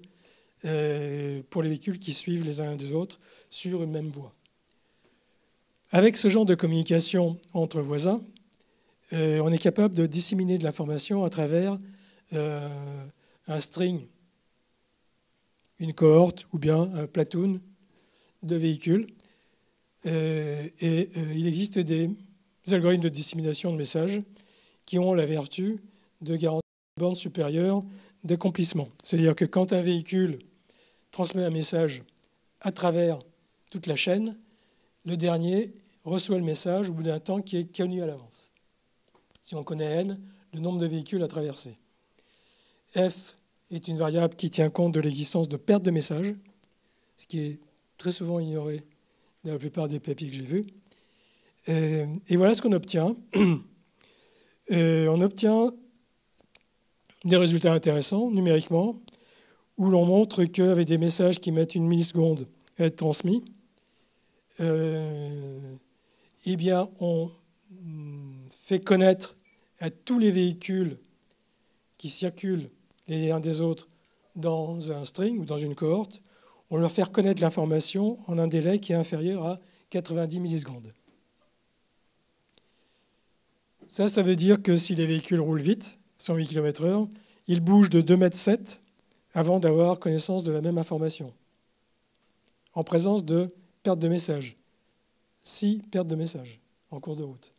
pour les véhicules qui suivent les uns des autres sur une même voie. Avec ce genre de communication entre voisins, on est capable de disséminer de l'information à travers un string, une cohorte ou bien un platoon de véhicules. Il existe des algorithmes de dissémination de messages qui ont la vertu de garantir une borne supérieure d'accomplissement. C'est-à-dire que quand un véhicule transmet un message à travers toute la chaîne, le dernier reçoit le message au bout d'un temps qui est connu à l'avance. Si on connaît N, le nombre de véhicules à traverser. F est une variable qui tient compte de l'existence de pertes de messages, ce qui est très souvent ignoré dans la plupart des papiers que j'ai vus. Et voilà ce qu'on obtient. On obtient des résultats intéressants numériquement, où l'on montre qu'avec des messages qui mettent 1 milliseconde à être transmis, eh bien, on fait connaître à tous les véhicules qui circulent les uns des autres dans un string ou dans une cohorte, on leur fait reconnaître l'information en un délai qui est inférieur à 90 millisecondes. Ça veut dire que si les véhicules roulent vite, 108 km/h, ils bougent de 2,7 m avant d'avoir connaissance de la même information, en présence de perte de messages. 6 pertes de messages en cours de route.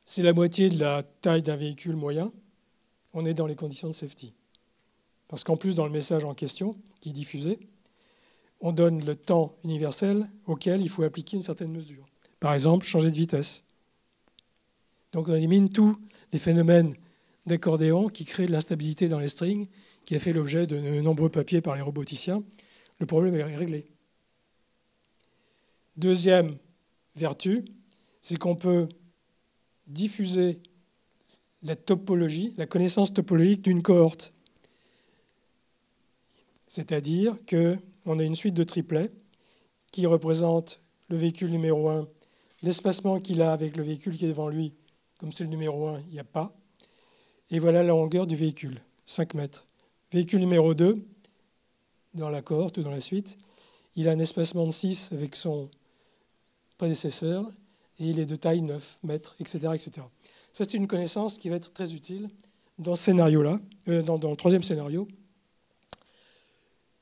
C'est la moitié de la taille d'un véhicule moyen. On est dans les conditions de safety. Parce qu'en plus, dans le message en question, qui est diffusé, on donne le temps universel auquel il faut appliquer une certaine mesure. Par exemple, changer de vitesse. Donc on élimine toute des phénomènes d'accordéon qui créent de l'instabilité dans les strings, qui a fait l'objet de nombreux papiers par les roboticiens. Le problème est réglé. Deuxième vertu, c'est qu'on peut diffuser la topologie, la connaissance topologique d'une cohorte. C'est-à-dire qu'on a une suite de triplets qui représentent le véhicule numéro 1, l'espacement qu'il a avec le véhicule qui est devant lui, comme c'est le numéro 1, il n'y a pas. Et voilà la longueur du véhicule, 5 mètres. Véhicule numéro 2, dans la cohorte ou dans la suite, il a un espacement de 6 avec son prédécesseur et il est de taille 9 mètres, etc. etc. Ça, c'est une connaissance qui va être très utile dans ce scénario-là, dans le troisième scénario.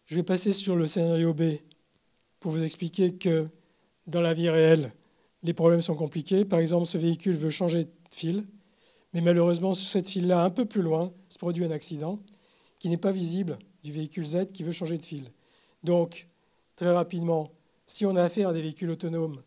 Je vais passer sur le scénario B pour vous expliquer que dans la vie réelle, les problèmes sont compliqués. Par exemple, ce véhicule veut changer de fil, mais malheureusement, sur cette file-là, un peu plus loin, se produit un accident qui n'est pas visible du véhicule Z qui veut changer de fil. Donc, très rapidement, si on a affaire à des véhicules autonomes,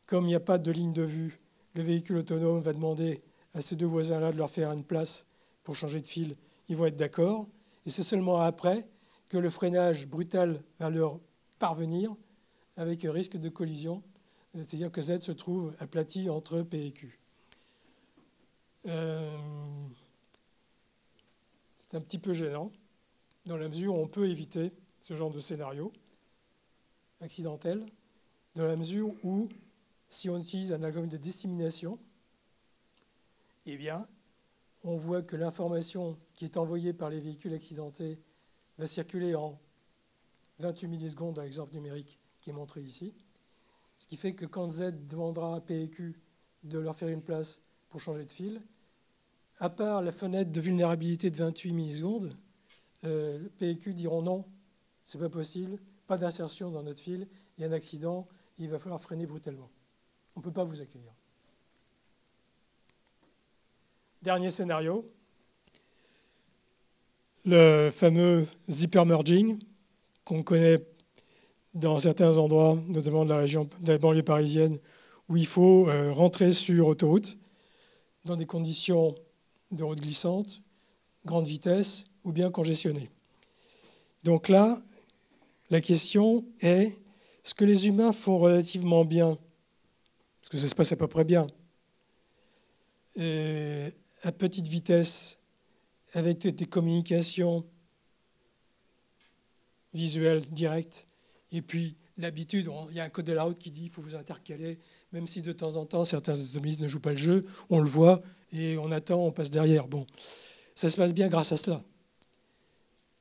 comme il n'y a pas de ligne de vue, le véhicule autonome va demander à ces deux voisins-là de leur faire une place pour changer de fil. Ils vont être d'accord. Et c'est seulement après que le freinage brutal va leur parvenir avec un risque de collision. C'est-à-dire que Z se trouve aplati entre P et Q. C'est un petit peu gênant, dans la mesure où on peut éviter ce genre de scénario accidentel, dans la mesure où, si on utilise un algorithme de dissémination, eh bien, on voit que l'information qui est envoyée par les véhicules accidentés va circuler en 28 millisecondes dans l'exemple numérique qui est montré ici. Ce qui fait que quand Z demandera à P et Q de leur faire une place pour changer de fil, à part la fenêtre de vulnérabilité de 28 millisecondes, P et Q diront non, c'est pas possible, pas d'insertion dans notre fil, il y a un accident, il va falloir freiner brutalement. On ne peut pas vous accueillir. Dernier scénario, le fameux zipper merging qu'on connaît dans certains endroits, notamment de la région, de la banlieue parisienne, où il faut rentrer sur autoroute dans des conditions de route glissante, grande vitesse ou bien congestionnées. Donc là, la question est, ce que les humains font relativement bien, parce que ça se passe à peu près bien, à petite vitesse, avec des communications visuelles directes, et puis l'habitude, il y a un code de la route qui dit qu'il faut vous intercaler, même si de temps en temps certains automobilistes ne jouent pas le jeu, on le voit et on attend, on passe derrière. Bon, ça se passe bien grâce à cela.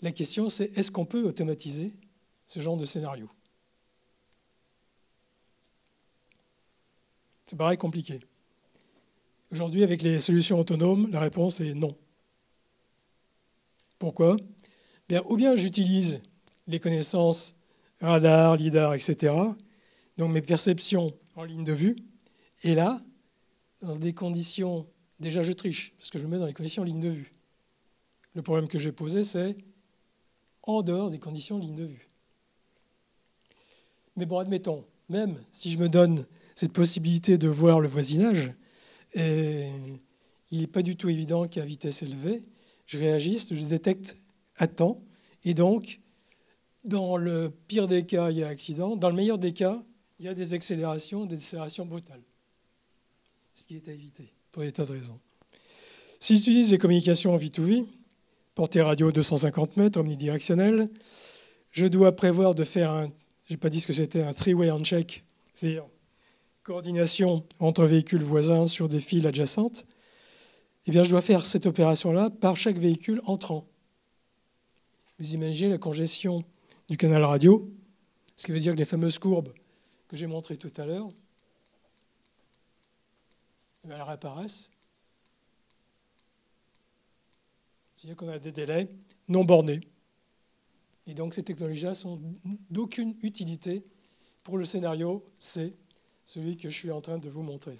La question, c'est est-ce qu'on peut automatiser ce genre de scénario? C'est pareil compliqué. Aujourd'hui, avec les solutions autonomes, la réponse est non. Pourquoi? Bien, ou bien j'utilise les connaissances radar, lidar, etc., donc mes perceptions en ligne de vue, et là, dans des conditions, déjà je triche, parce que je me mets dans les conditions en ligne de vue. Le problème que j'ai posé, c'est en dehors des conditions de ligne de vue. Mais bon, admettons, même si je me donne cette possibilité de voir le voisinage, et il n'est pas du tout évident qu'à vitesse élevée, je réagisse, je détecte à temps, et donc, dans le pire des cas, il y a accident. Dans le meilleur des cas, il y a des accélérations brutales. Ce qui est à éviter, pour des tas de raisons. Si j'utilise les communications en V2V, portée radio 250 mètres, omnidirectionnelle, je dois prévoir de faire je n'ai pas dit ce que c'était, un three-way uncheck, c'est-à-dire coordination entre véhicules voisins sur des files adjacentes. Eh bien, je dois faire cette opération-là par chaque véhicule entrant. Vous imaginez la congestion du canal radio, ce qui veut dire que les fameuses courbes que j'ai montrées tout à l'heure, elles réapparaissent. C'est-à-dire qu'on a des délais non bornés. Et donc ces technologies-là sont d'aucune utilité pour le scénario C, celui que je suis en train de vous montrer.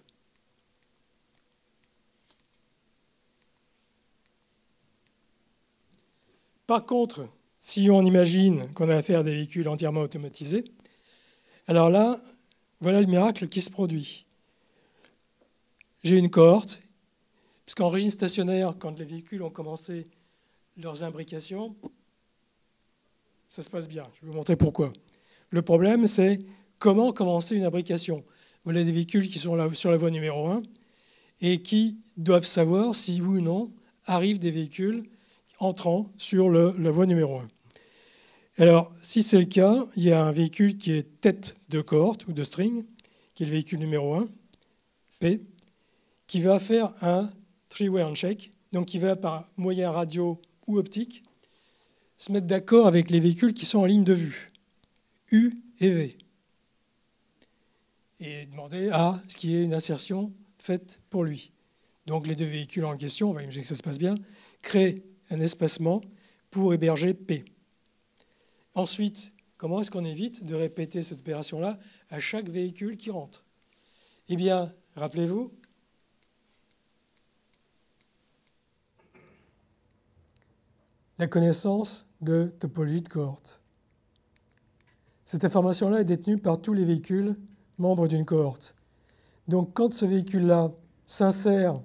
Par contre, si on imagine qu'on a affaire à des véhicules entièrement automatisés, alors là, voilà le miracle qui se produit. J'ai une cohorte, Parce qu'en régime stationnaire, quand les véhicules ont commencé leurs imbrications, ça se passe bien. Je vais vous montrer pourquoi. Le problème, c'est comment commencer une imbrication. Voilà des véhicules qui sont là, sur la voie numéro 1 et qui doivent savoir si oui ou non arrivent des véhicules entrant sur la voie numéro 1. Alors, si c'est le cas, il y a un véhicule qui est tête de cohorte ou de string, qui est le véhicule numéro 1, P, qui va faire un three-way handshake, donc qui va par moyen radio ou optique se mettre d'accord avec les véhicules qui sont en ligne de vue, U et V, et demander à ce qu'il y ait une insertion faite pour lui. Donc les deux véhicules en question, on va imaginer que ça se passe bien, créent un espacement pour héberger P. Ensuite, comment est-ce qu'on évite de répéter cette opération-là à chaque véhicule qui rentre? Eh bien, rappelez-vous, la connaissance de topologie de cohorte. Cette information-là est détenue par tous les véhicules membres d'une cohorte. Donc, quand ce véhicule-là s'insère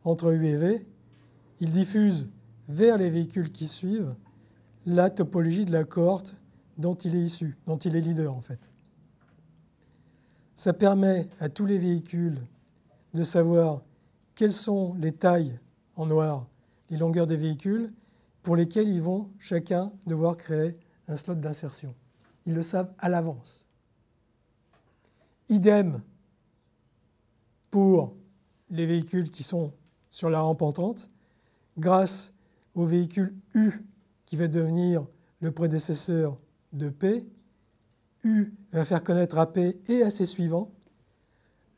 entre U et V, il diffuse vers les véhicules qui suivent la topologie de la cohorte dont il est issu, dont il est leader en fait. Ça permet à tous les véhicules de savoir quelles sont les tailles en noir, les longueurs des véhicules pour lesquels ils vont chacun devoir créer un slot d'insertion. Ils le savent à l'avance. Idem pour les véhicules qui sont sur la rampe entrante, grâce au véhicule U qui va devenir le prédécesseur de P, U va faire connaître à P et à ses suivants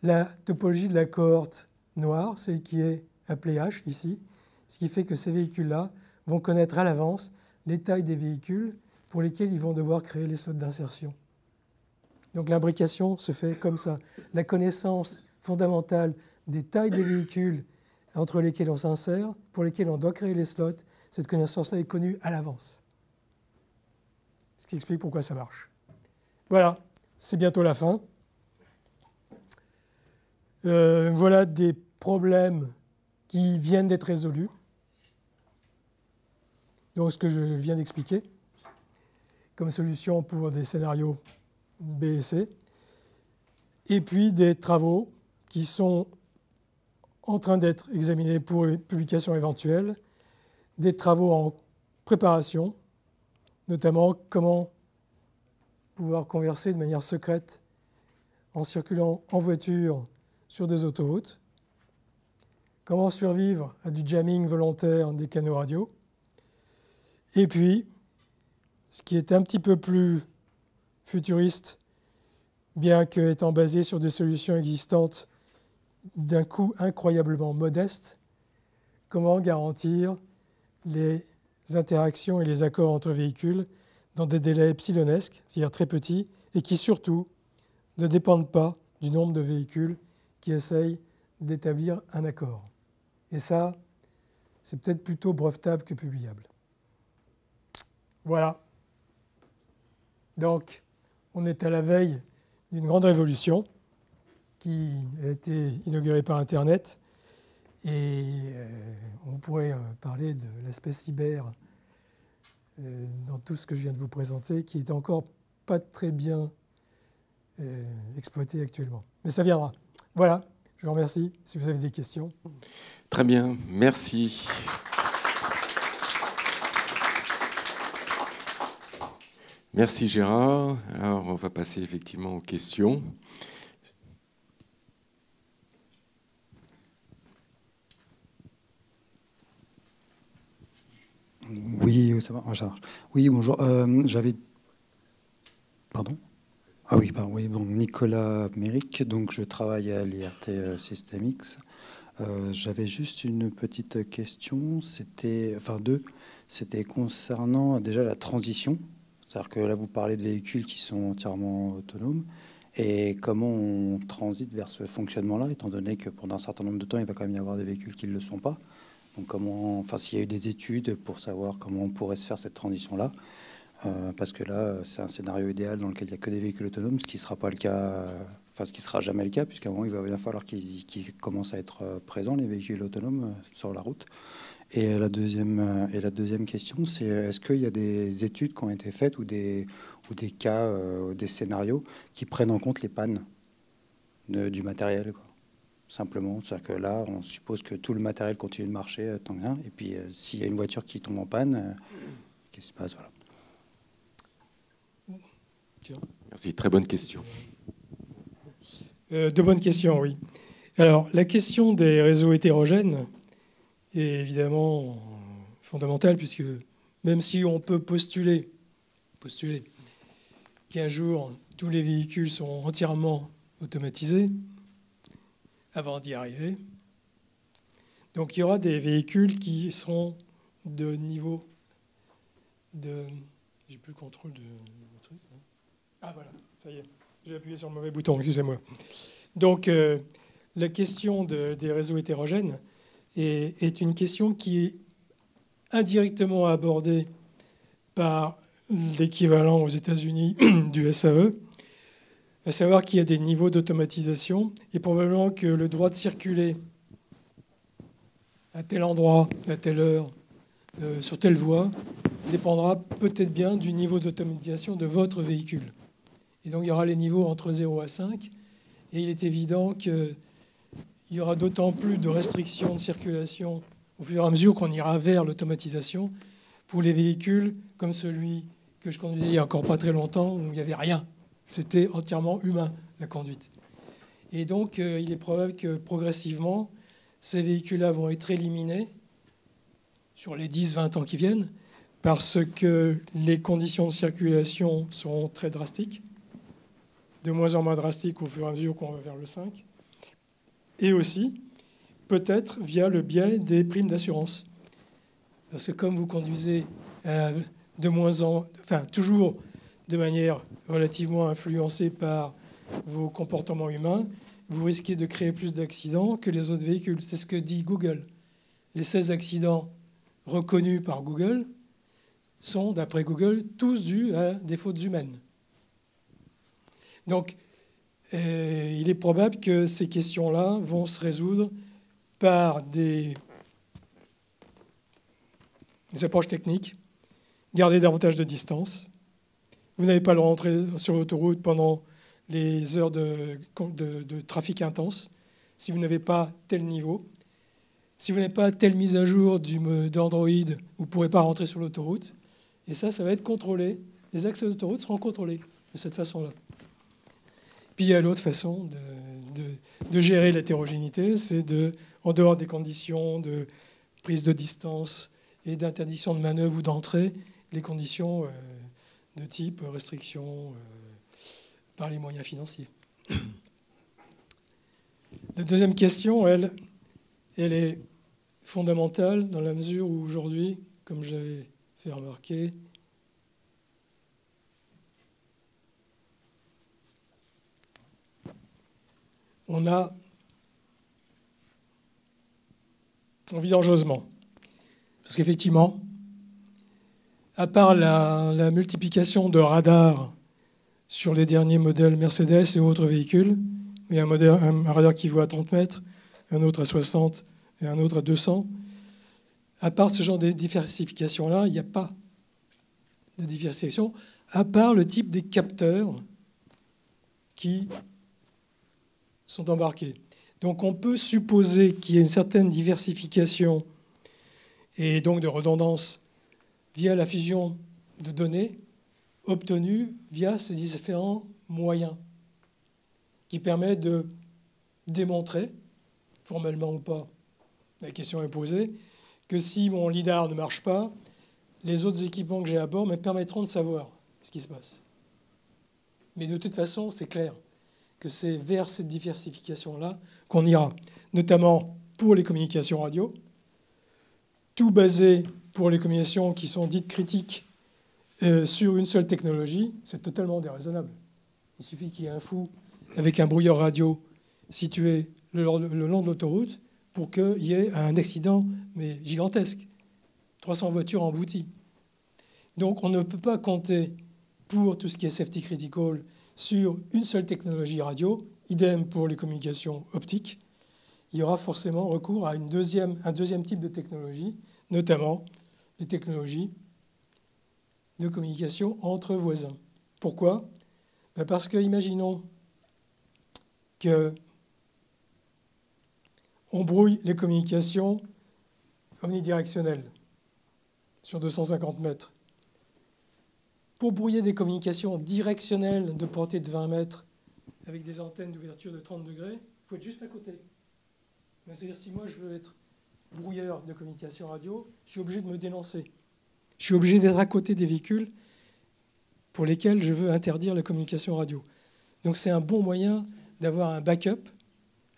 la topologie de la cohorte noire, celle qui est appelée H ici, ce qui fait que ces véhicules-là vont connaître à l'avance les tailles des véhicules pour lesquels ils vont devoir créer les slots d'insertion. Donc l'imbrication se fait comme ça. La connaissance fondamentale des tailles des véhicules entre lesquels on s'insère, pour lesquels on doit créer les slots, cette connaissance-là est connue à l'avance. Ce qui explique pourquoi ça marche. Voilà, c'est bientôt la fin. Voilà des problèmes qui viennent d'être résolus. Donc ce que je viens d'expliquer comme solution pour des scénarios B et C. Et puis des travaux qui sont en train d'être examinés pour les publications éventuelles, des travaux en préparation, notamment comment pouvoir converser de manière secrète en circulant en voiture sur des autoroutes, comment survivre à du jamming volontaire des canaux radio, et puis, ce qui est un petit peu plus futuriste, bien qu'étant basé sur des solutions existantes d'un coût incroyablement modeste, comment garantir les interactions et les accords entre véhicules dans des délais epsilonesques, c'est-à-dire très petits, et qui surtout ne dépendent pas du nombre de véhicules qui essayent d'établir un accord. Et ça, c'est peut-être plutôt brevetable que publiable. Voilà. Donc, on est à la veille d'une grande révolution qui a été inaugurée par Internet. Et on pourrait parler de l'aspect cyber dans tout ce que je viens de vous présenter, qui est encore pas très bien exploité actuellement. Mais ça viendra. Voilà, je vous remercie. Si vous avez des questions. Très bien, merci. Merci Gérard. Alors, on va passer effectivement aux questions. Oui, ça va. Oui, bonjour. J'avais. Pardon? Ah oui, pardon. Oui, donc Nicolas Méric. Donc, je travaille à l'IRT Systemix. J'avais juste une petite question. Deux. C'était concernant déjà la transition. C'est-à-dire que là, vous parlez de véhicules qui sont entièrement autonomes. Et comment on transite vers ce fonctionnement-là, étant donné que pendant un certain nombre de temps, il va quand même y avoir des véhicules qui ne le sont pas. Donc, s'il y a eu des études pour savoir comment on pourrait se faire cette transition-là, parce que là, c'est un scénario idéal dans lequel il n'y a que des véhicules autonomes, ce qui ne sera pas le cas enfin ce qui ne sera jamais le cas, puisqu'à un moment, il va bien falloir qu'ils commencent à être présents, les véhicules autonomes, sur la route. Et la deuxième question, c'est est-ce qu'il y a des études qui ont été faites ou des cas, des scénarios qui prennent en compte les pannes du matériel, quoi. Simplement, c'est-à-dire que là, on suppose que tout le matériel continue de marcher tant bien, et puis s'il y a une voiture qui tombe en panne, qu'est-ce qui se passe, voilà. Merci, très bonne question. De bonnes questions, oui. Alors, la question des réseaux hétérogènes est évidemment fondamentale, puisque même si on peut postuler qu'un jour, tous les véhicules sont entièrement automatisés, avant d'y arriver, donc il y aura des véhicules qui seront de niveau de... J'ai plus le contrôle de... Ah voilà, ça y est, j'ai appuyé sur le mauvais bouton, excusez-moi. Donc la question des réseaux hétérogènes est une question qui est indirectement abordée par l'équivalent aux États-Unis du SAE, à savoir qu'il y a des niveaux d'automatisation et probablement que le droit de circuler à tel endroit, à telle heure, sur telle voie, dépendra peut-être bien du niveau d'automatisation de votre véhicule. Et donc il y aura les niveaux entre 0 à 5, et il est évident qu'il y aura d'autant plus de restrictions de circulation au fur et à mesure qu'on ira vers l'automatisation pour les véhicules comme celui que je conduisais il n'y a encore pas très longtemps, où il n'y avait rien. C'était entièrement humain, la conduite. Et donc il est probable que progressivement, ces véhicules-là vont être éliminés sur les 10-20 ans qui viennent, parce que les conditions de circulation seront très drastiques, de moins en moins drastiques au fur et à mesure qu'on va vers le 5, et aussi, peut-être via le biais des primes d'assurance. Parce que comme vous conduisez toujours de manière relativement influencée par vos comportements humains, vous risquez de créer plus d'accidents que les autres véhicules. C'est ce que dit Google. Les 16 accidents reconnus par Google sont, d'après Google, tous dus à des fautes humaines. Donc, il est probable que ces questions-là vont se résoudre par des approches techniques, garder davantage de distance. Vous n'avez pas le rentrer sur l'autoroute pendant les heures de trafic intense si vous n'avez pas tel niveau. Si vous n'avez pas telle mise à jour d'Android, vous ne pourrez pas rentrer sur l'autoroute. Et ça va être contrôlé. Les accès aux autoroutes seront contrôlés de cette façon-là. Puis il y a l'autre façon de gérer l'hétérogénéité, c'est en dehors des conditions de prise de distance et d'interdiction de manœuvre ou d'entrée, les conditions de type restriction par les moyens financiers. La deuxième question, elle est fondamentale dans la mesure où aujourd'hui, comme je l'avais fait remarquer, on vit dangereusement. Parce qu'effectivement, à part la multiplication de radars sur les derniers modèles Mercedes et autres véhicules, il y a un radar qui voit à 30 mètres, un autre à 60 et un autre à 200. À part ce genre de diversification-là, il n'y a pas de diversification, à part le type des capteurs qui sont embarqués. Donc on peut supposer qu'il y a une certaine diversification et donc de redondance via la fusion de données obtenues via ces différents moyens qui permettent de démontrer, formellement ou pas, la question est posée, que si mon lidar ne marche pas, les autres équipements que j'ai à bord me permettront de savoir ce qui se passe. Mais de toute façon, c'est clair que c'est vers cette diversification-là qu'on ira, notamment pour les communications radio, tout basé pour les communications qui sont dites critiques sur une seule technologie, c'est totalement déraisonnable. Il suffit qu'il y ait un fou avec un brouilleur radio situé le long de l'autoroute pour qu'il y ait un accident mais gigantesque. 300 voitures embouties. Donc on ne peut pas compter pour tout ce qui est safety critical sur une seule technologie radio. idem pour les communications optiques, il y aura forcément recours à un deuxième type de technologie, notamment les technologies de communication entre voisins. Pourquoi? Parce que, imaginons qu'on brouille les communications omnidirectionnelles sur 250 mètres. Pour brouiller des communications directionnelles de portée de 20 mètres avec des antennes d'ouverture de 30 degrés, il faut être juste à côté. C'est-à-dire, si moi je veux être brouilleur de communication radio, je suis obligé de me dénoncer. Je suis obligé d'être à côté des véhicules pour lesquels je veux interdire la communication radio. Donc c'est un bon moyen d'avoir un backup,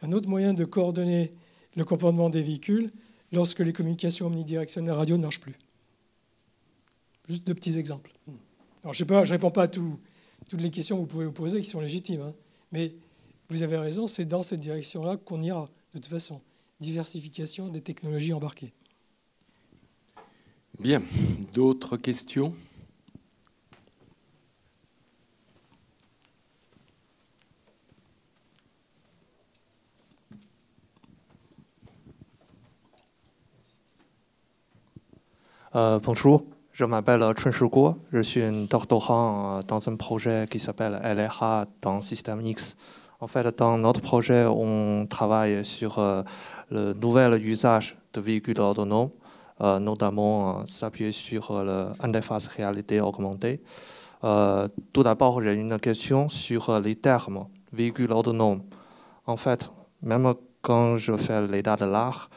un autre moyen de coordonner le comportement des véhicules lorsque les communications omnidirectionnelles radio ne marchent plus. Juste 2 petits exemples. Alors je ne réponds pas à toutes les questions que vous pouvez vous poser qui sont légitimes, hein, mais vous avez raison, c'est dans cette direction-là qu'on ira, de toute façon. Diversification des technologies embarquées. Bien. D'autres questions ? Bonjour, je m'appelle Chun Shiguo, je suis un doctorant dans un projet qui s'appelle LRH dans Système X. En fait, dans notre projet, on travaille sur le nouvel usage de véhicules autonomes, notamment s'appuyer sur l'interface réalité augmentée. Tout d'abord, j'ai une question sur les termes véhicules autonomes. En fait, même quand je fais l'état de l'art,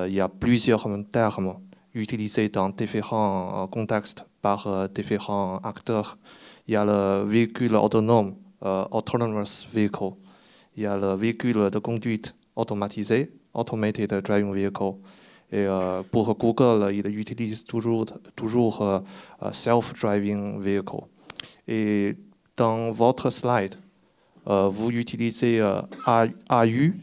il y a plusieurs termes utilisés dans différents contextes par différents acteurs. Il y a le véhicule autonome, autonomous vehicle. Il y a le véhicule de conduite automatisé, automated driving vehicle. Et pour Google, il utilise toujours self-driving vehicle. Et dans votre slide, vous utilisez AU.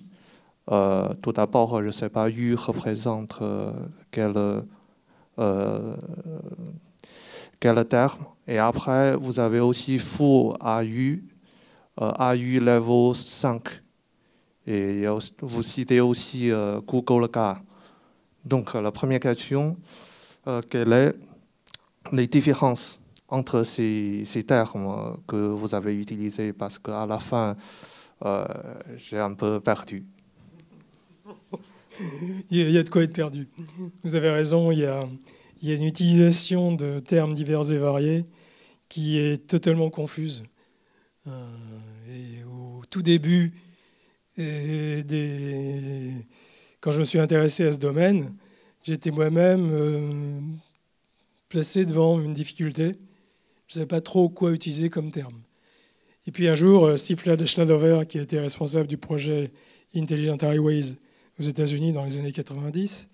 Tout d'abord, je ne sais pas, U représente quel terme. Et après, vous avez aussi Full AU, AU Level 5. Et vous citez aussi Google Car. Donc, la première question, quelles sont les différences entre ces termes que vous avez utilisés? Parce qu'à la fin, j'ai un peu perdu. Il y a de quoi être perdu. Vous avez raison, il y a une utilisation de termes divers et variés qui est totalement confuse. Et au tout début, quand je me suis intéressé à ce domaine, j'étais moi-même placé devant une difficulté. Je ne savais pas trop quoi utiliser comme terme. Et puis un jour, Steve Schladover, qui était responsable du projet Intelligent Highways aux États-Unis dans les années 90,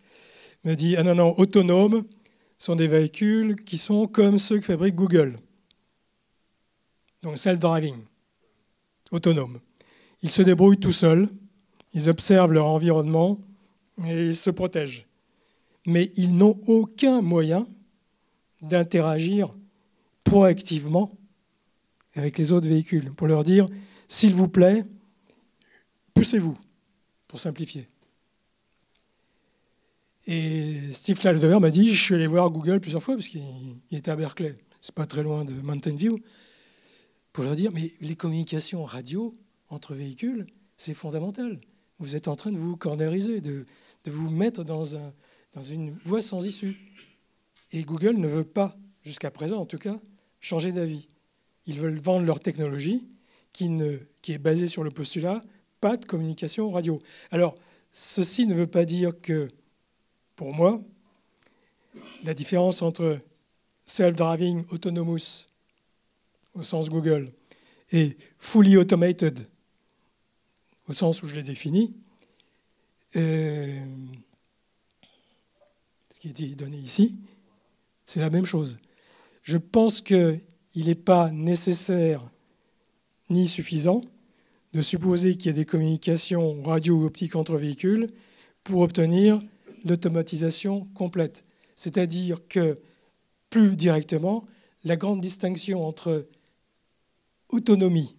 m'a dit « Ah non, non, autonomes sont des véhicules qui sont comme ceux que fabrique Google. » Donc self-driving, autonome. Ils se débrouillent tout seuls, ils observent leur environnement et ils se protègent. Mais ils n'ont aucun moyen d'interagir proactivement avec les autres véhicules pour leur dire « S'il vous plaît, poussez-vous », pour simplifier. Et Steve Schladover m'a dit, je suis allé voir Google plusieurs fois, parce qu'il était à Berkeley, c'est pas très loin de Mountain View, pour leur dire, mais les communications radio entre véhicules, c'est fondamental. Vous êtes en train de vous cornériser, de vous mettre dans une voie sans issue. Et Google ne veut pas, jusqu'à présent en tout cas, changer d'avis. Ils veulent vendre leur technologie qui est basée sur le postulat, pas de communication radio. Alors, ceci ne veut pas dire que, pour moi, la différence entre self-driving autonomous, au sens Google, et fully automated, au sens où je l'ai défini, ce qui est donné ici, c'est la même chose. Je pense qu'il n'est pas nécessaire ni suffisant de supposer qu'il y a des communications radio ou optiques entre véhicules pour obtenir l'automatisation complète. C'est-à-dire que, plus directement, la grande distinction entre autonomie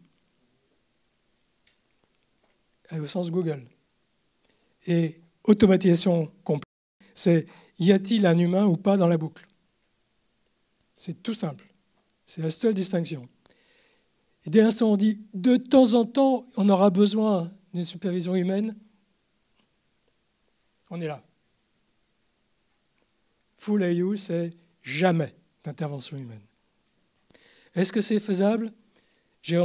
au sens Google. Et automatisation complète, c'est y a-t-il un humain ou pas dans la boucle? C'est tout simple. C'est la seule distinction. Et dès l'instant où on dit de temps en temps, on aura besoin d'une supervision humaine, on est là. Full AU, c'est jamais d'intervention humaine. Est-ce que c'est faisable? J'ai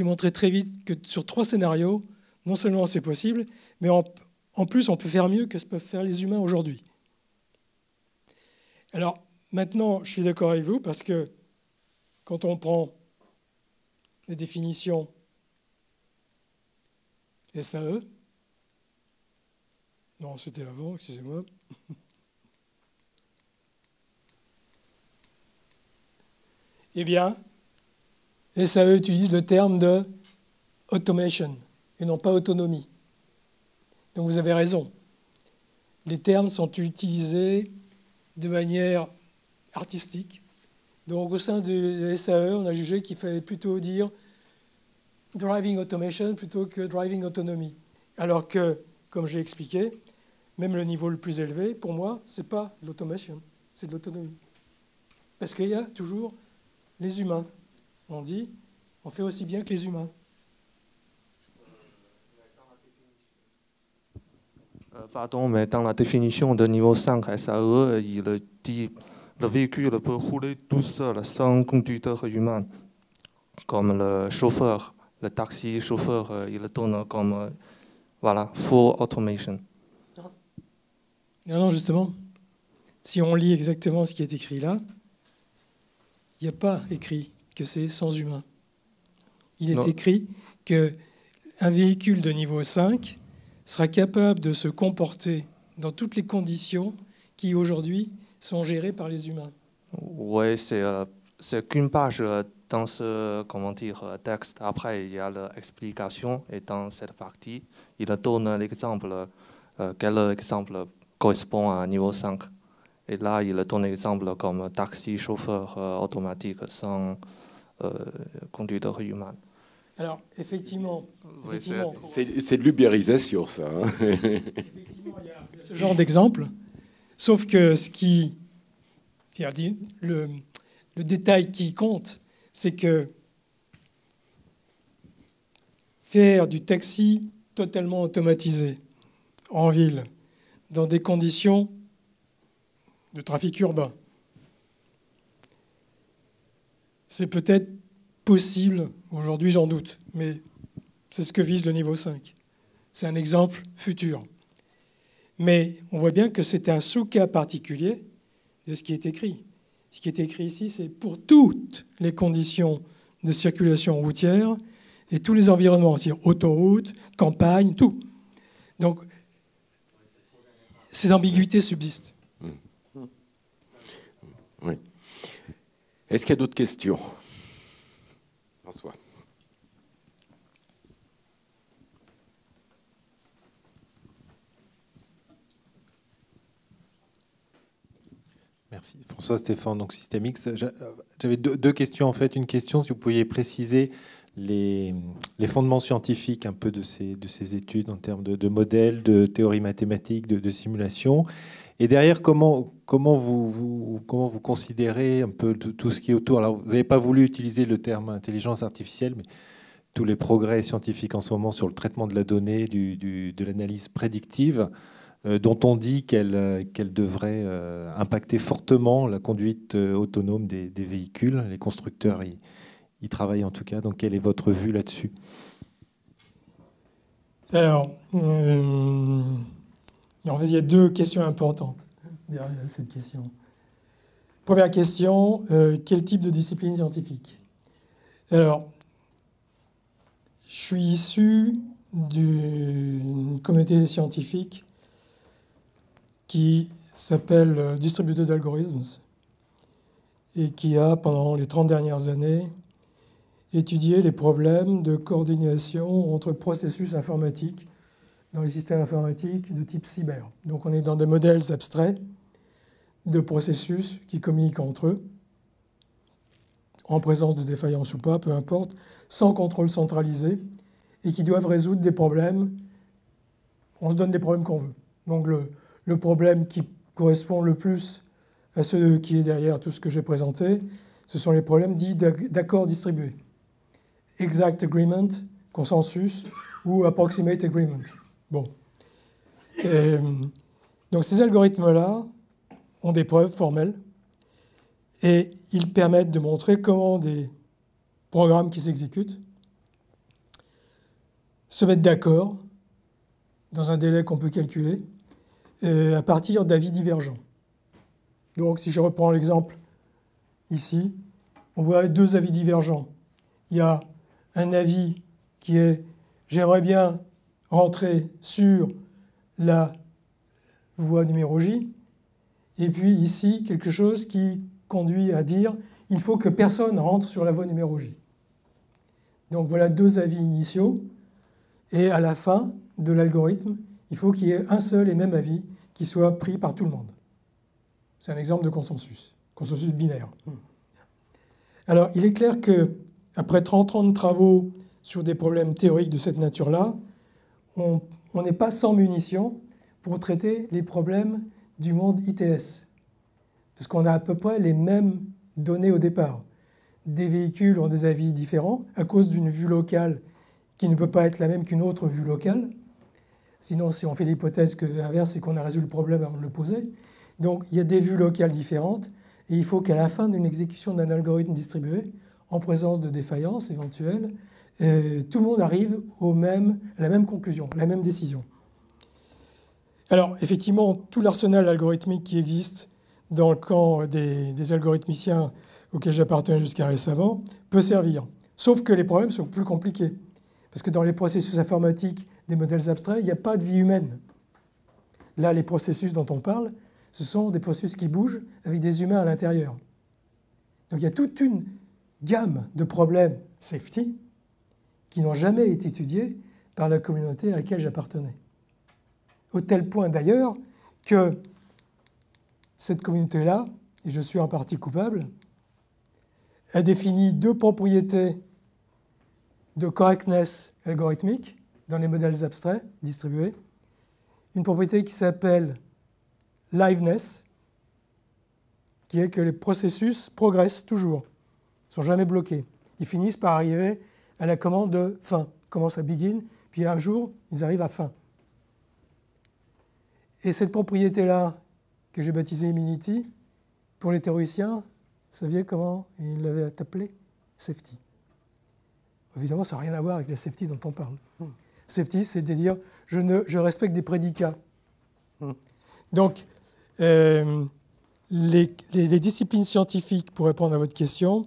montré très vite que sur 3 scénarios, non seulement c'est possible, mais en plus on peut faire mieux que ce que peuvent faire les humains aujourd'hui. Alors maintenant, je suis d'accord avec vous parce que quand on prend les définitions SAE, non, c'était avant, excusez-moi. Eh bien, SAE utilise le terme de automation et non pas autonomie. Donc vous avez raison. Les termes sont utilisés de manière artistique. Donc au sein de SAE, on a jugé qu'il fallait plutôt dire driving automation plutôt que driving autonomy. Alors que, comme j'ai expliqué, même le niveau le plus élevé, pour moi, ce n'est pas l'automation, c'est de l'autonomie. Parce qu'il y a toujours les humains. On dit, on fait aussi bien que les humains. Pardon, mais dans la définition de niveau 5 SAE, il dit le véhicule peut rouler tout seul sans conducteur humain, comme le chauffeur, le taxi chauffeur, il le donne comme voilà, full automation. Non, justement, si on lit exactement ce qui est écrit là, il n'y a pas écrit que c'est sans humain. Il est écrit qu'un véhicule de niveau 5 sera capable de se comporter dans toutes les conditions qui aujourd'hui sont gérées par les humains. Oui, c'est qu'une page dans ce texte. Après, il y a l'explication et dans cette partie, il donne l'exemple, quel exemple correspond à niveau 5. Et là, il donne l'exemple comme taxi, chauffeur automatique sans conducteur humain. Alors, effectivement c'est de l'ubérisation, ça. Hein. Effectivement, il y a ce genre d'exemple, sauf que le détail qui compte, c'est que faire du taxi totalement automatisé en ville, dans des conditions de trafic urbain, c'est peut-être possible, aujourd'hui j'en doute, mais c'est ce que vise le niveau 5. C'est un exemple futur. Mais on voit bien que c'est un sous-cas particulier de ce qui est écrit. Ce qui est écrit ici, c'est pour toutes les conditions de circulation routière et tous les environnements, c'est-à-dire autoroute, campagne, tout. Donc, ces ambiguïtés subsistent. Oui. Est-ce qu'il y a d'autres questions? François. Merci. François Stéphane, donc Systemix. J'avais deux questions en fait. Une question, si vous pouviez préciser les fondements scientifiques un peu de ces études en termes de modèles, de théorie mathématique, de simulation. Et derrière, comment vous considérez un peu tout ce qui est autour? Alors, vous n'avez pas voulu utiliser le terme intelligence artificielle, mais tous les progrès scientifiques en ce moment sur le traitement de la donnée, de l'analyse prédictive, dont on dit qu'elle devrait impacter fortement la conduite autonome des véhicules. Les constructeurs y travaillent en tout cas. Donc, quelle est votre vue là-dessus? Alors, en fait, il y a deux questions importantes derrière cette question. Première question, quel type de discipline scientifique? Alors, je suis issu d'une communauté scientifique qui s'appelle Distributed Algorithms et qui a, pendant les 30 dernières années, étudié les problèmes de coordination entre processus informatiques dans les systèmes informatiques de type cyber. Donc on est dans des modèles abstraits de processus qui communiquent entre eux, en présence de défaillances ou pas, peu importe, sans contrôle centralisé, et qui doivent résoudre des problèmes on se donne les problèmes qu'on veut. Donc le problème qui correspond le plus à ce qui est derrière tout ce que j'ai présenté, ce sont les problèmes dits d'accords distribués. Exact agreement, consensus ou approximate agreement. Bon. Donc ces algorithmes-là ont des preuves formelles et ils permettent de montrer comment des programmes qui s'exécutent se mettent d'accord dans un délai qu'on peut calculer à partir d'avis divergents. Donc si je reprends l'exemple ici, on voit deux avis divergents. Il y a un avis qui est « j'aimerais bien rentrer sur la voie numéro J », et puis ici, quelque chose qui conduit à dire « il faut que personne rentre sur la voie numéro J ». Donc voilà deux avis initiaux, et à la fin de l'algorithme, il faut qu'il y ait un seul et même avis qui soit pris par tout le monde. C'est un exemple de consensus binaire. Alors, il est clair qu'après 30 ans de travaux sur des problèmes théoriques de cette nature-là, on n'est pas sans munitions pour traiter les problèmes du monde ITS. Parce qu'on a à peu près les mêmes données au départ. Des véhicules ont des avis différents à cause d'une vue locale qui ne peut pas être la même qu'une autre vue locale. Sinon, si on fait l'hypothèse que l'inverse, c'est qu'on a résolu le problème avant de le poser. Donc, il y a des vues locales différentes et il faut qu'à la fin d'une exécution d'un algorithme distribué, en présence de défaillances éventuelles, tout le monde arrive à la même conclusion, à la même décision. Alors, effectivement, tout l'arsenal algorithmique qui existe dans le camp des algorithmiciens auxquels j'appartenais jusqu'à récemment peut servir. Sauf que les problèmes sont plus compliqués. Parce que dans les processus informatiques des modèles abstraits, il n'y a pas de vie humaine. Là, les processus dont on parle, ce sont des processus qui bougent avec des humains à l'intérieur. Donc il y a toute une gamme de problèmes safety qui n'ont jamais été étudiés par la communauté à laquelle j'appartenais. Au tel point d'ailleurs que cette communauté-là, et je suis en partie coupable, a défini deux propriétés de correctness algorithmique dans les modèles abstraits distribués. Une propriété qui s'appelle liveness, qui est que les processus progressent toujours, ne sont jamais bloqués. Ils finissent par arriver à la commande de fin. Ils commencent à begin, puis un jour, ils arrivent à fin. Et cette propriété-là, que j'ai baptisée immunity, pour les théoriciens, vous saviez comment ils l'avaient appelée? Safety. Évidemment, ça n'a rien à voir avec la safety dont on parle. Safety, c'est de dire je respecte des prédicats. Donc, les disciplines scientifiques, pour répondre à votre question,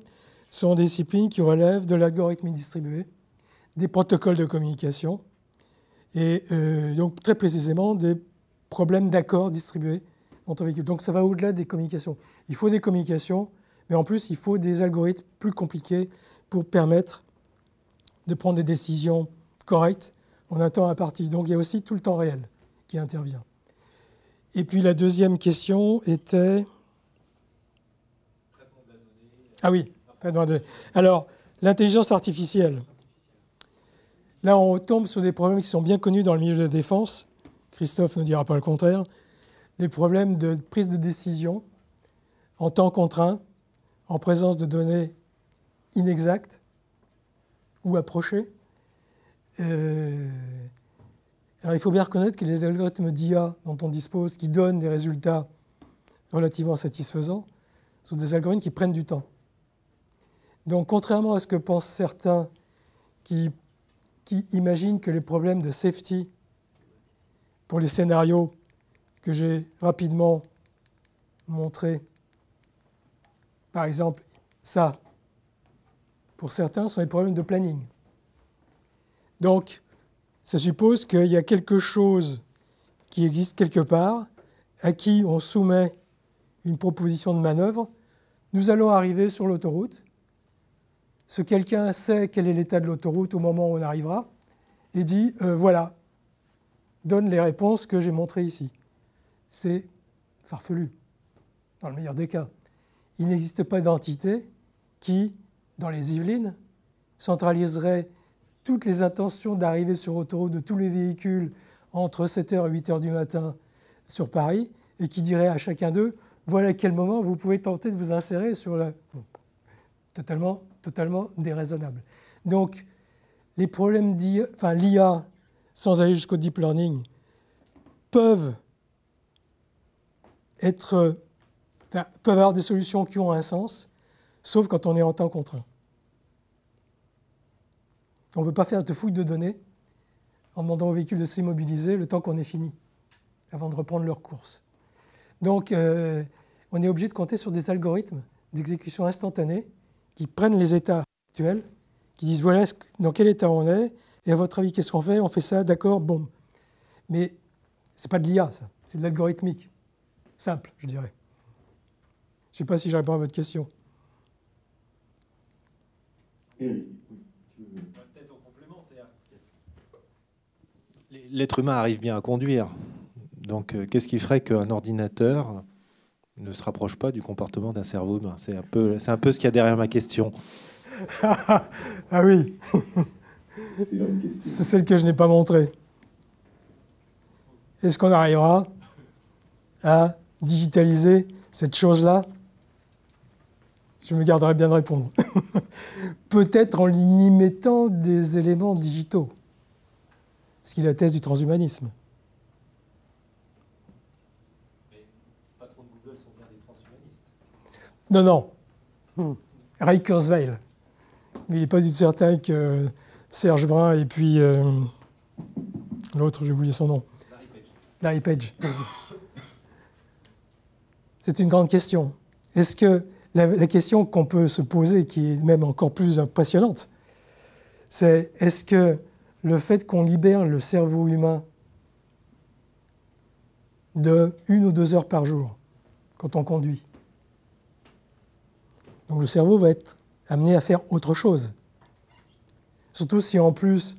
sont des disciplines qui relèvent de l'algorithmie distribuée, des protocoles de communication, et donc très précisément des problèmes d'accords distribués entre véhicules. Donc ça va au-delà des communications. Il faut des communications, mais en plus, il faut des algorithmes plus compliqués pour permettre de prendre des décisions correctes en un temps imparti. Donc il y a aussi tout le temps réel qui intervient. Et puis la deuxième question était... Ah oui, traitement de données. Alors, l'intelligence artificielle. Là, on tombe sur des problèmes qui sont bien connus dans le milieu de la défense. Christophe ne dira pas le contraire. Les problèmes de prise de décision en temps contraint, en présence de données inexactes ou approchées. Alors, il faut bien reconnaître que les algorithmes d'IA dont on dispose, qui donnent des résultats relativement satisfaisants, sont des algorithmes qui prennent du temps. Donc, contrairement à ce que pensent certains qui imaginent que les problèmes de safety pour les scénarios que j'ai rapidement montrés, par exemple, ça, pour certains, sont des problèmes de planning. Donc, ça suppose qu'il y a quelque chose qui existe quelque part, à qui on soumet une proposition de manœuvre. Nous allons arriver sur l'autoroute. Ce quelqu'un sait quel est l'état de l'autoroute au moment où on arrivera et dit voilà, donne les réponses que j'ai montrées ici. C'est farfelu, dans le meilleur des cas. Il n'existe pas d'entité qui, dans les Yvelines, centraliserait toutes les intentions d'arriver sur l'autoroute de tous les véhicules entre 7h et 8h du matin sur Paris et qui dirait à chacun d'eux, voilà à quel moment vous pouvez tenter de vous insérer sur la... Totalement déraisonnable. Donc, les problèmes d'IA, enfin l'IA, sans aller jusqu'au deep learning, peuvent avoir des solutions qui ont un sens, sauf quand on est en temps contraint. On ne peut pas faire de fouille de données en demandant aux véhicules de s'immobiliser le temps qu'on ait fini, avant de reprendre leur course. Donc, on est obligé de compter sur des algorithmes d'exécution instantanée qui prennent les états actuels, qui disent voilà dans quel état on est, et à votre avis, qu'est-ce qu'on fait? On fait ça, d'accord, bon. Mais ce n'est pas de l'IA, ça, c'est de l'algorithmique. Simple, je dirais. Je ne sais pas si je réponds à votre question. Peut-être en complément, l'être humain arrive bien à conduire. Donc, qu'est-ce qui ferait qu'un ordinateur ne se rapproche pas du comportement d'un cerveau humain? C'est un peu ce qu'il y a derrière ma question. Ah oui, c'est celle que je n'ai pas montrée. Est-ce qu'on arrivera à digitaliser cette chose-là? Je me garderai bien de répondre. Peut-être en y mettant des éléments digitaux, ce qui est la thèse du transhumanisme. Mais les patrons de Google sont bien des transhumanistes. Non. Ray Kurzweil. Mais il n'est pas du tout certain que Serge Brun et puis l'autre, j'ai oublié son nom. Larry Page. C'est une grande question. Est-ce que la question qu'on peut se poser, qui est même encore plus impressionnante, c'est est-ce que le fait qu'on libère le cerveau humain de 1 ou 2 heures par jour quand on conduit, donc le cerveau va être amené à faire autre chose. Surtout si en plus,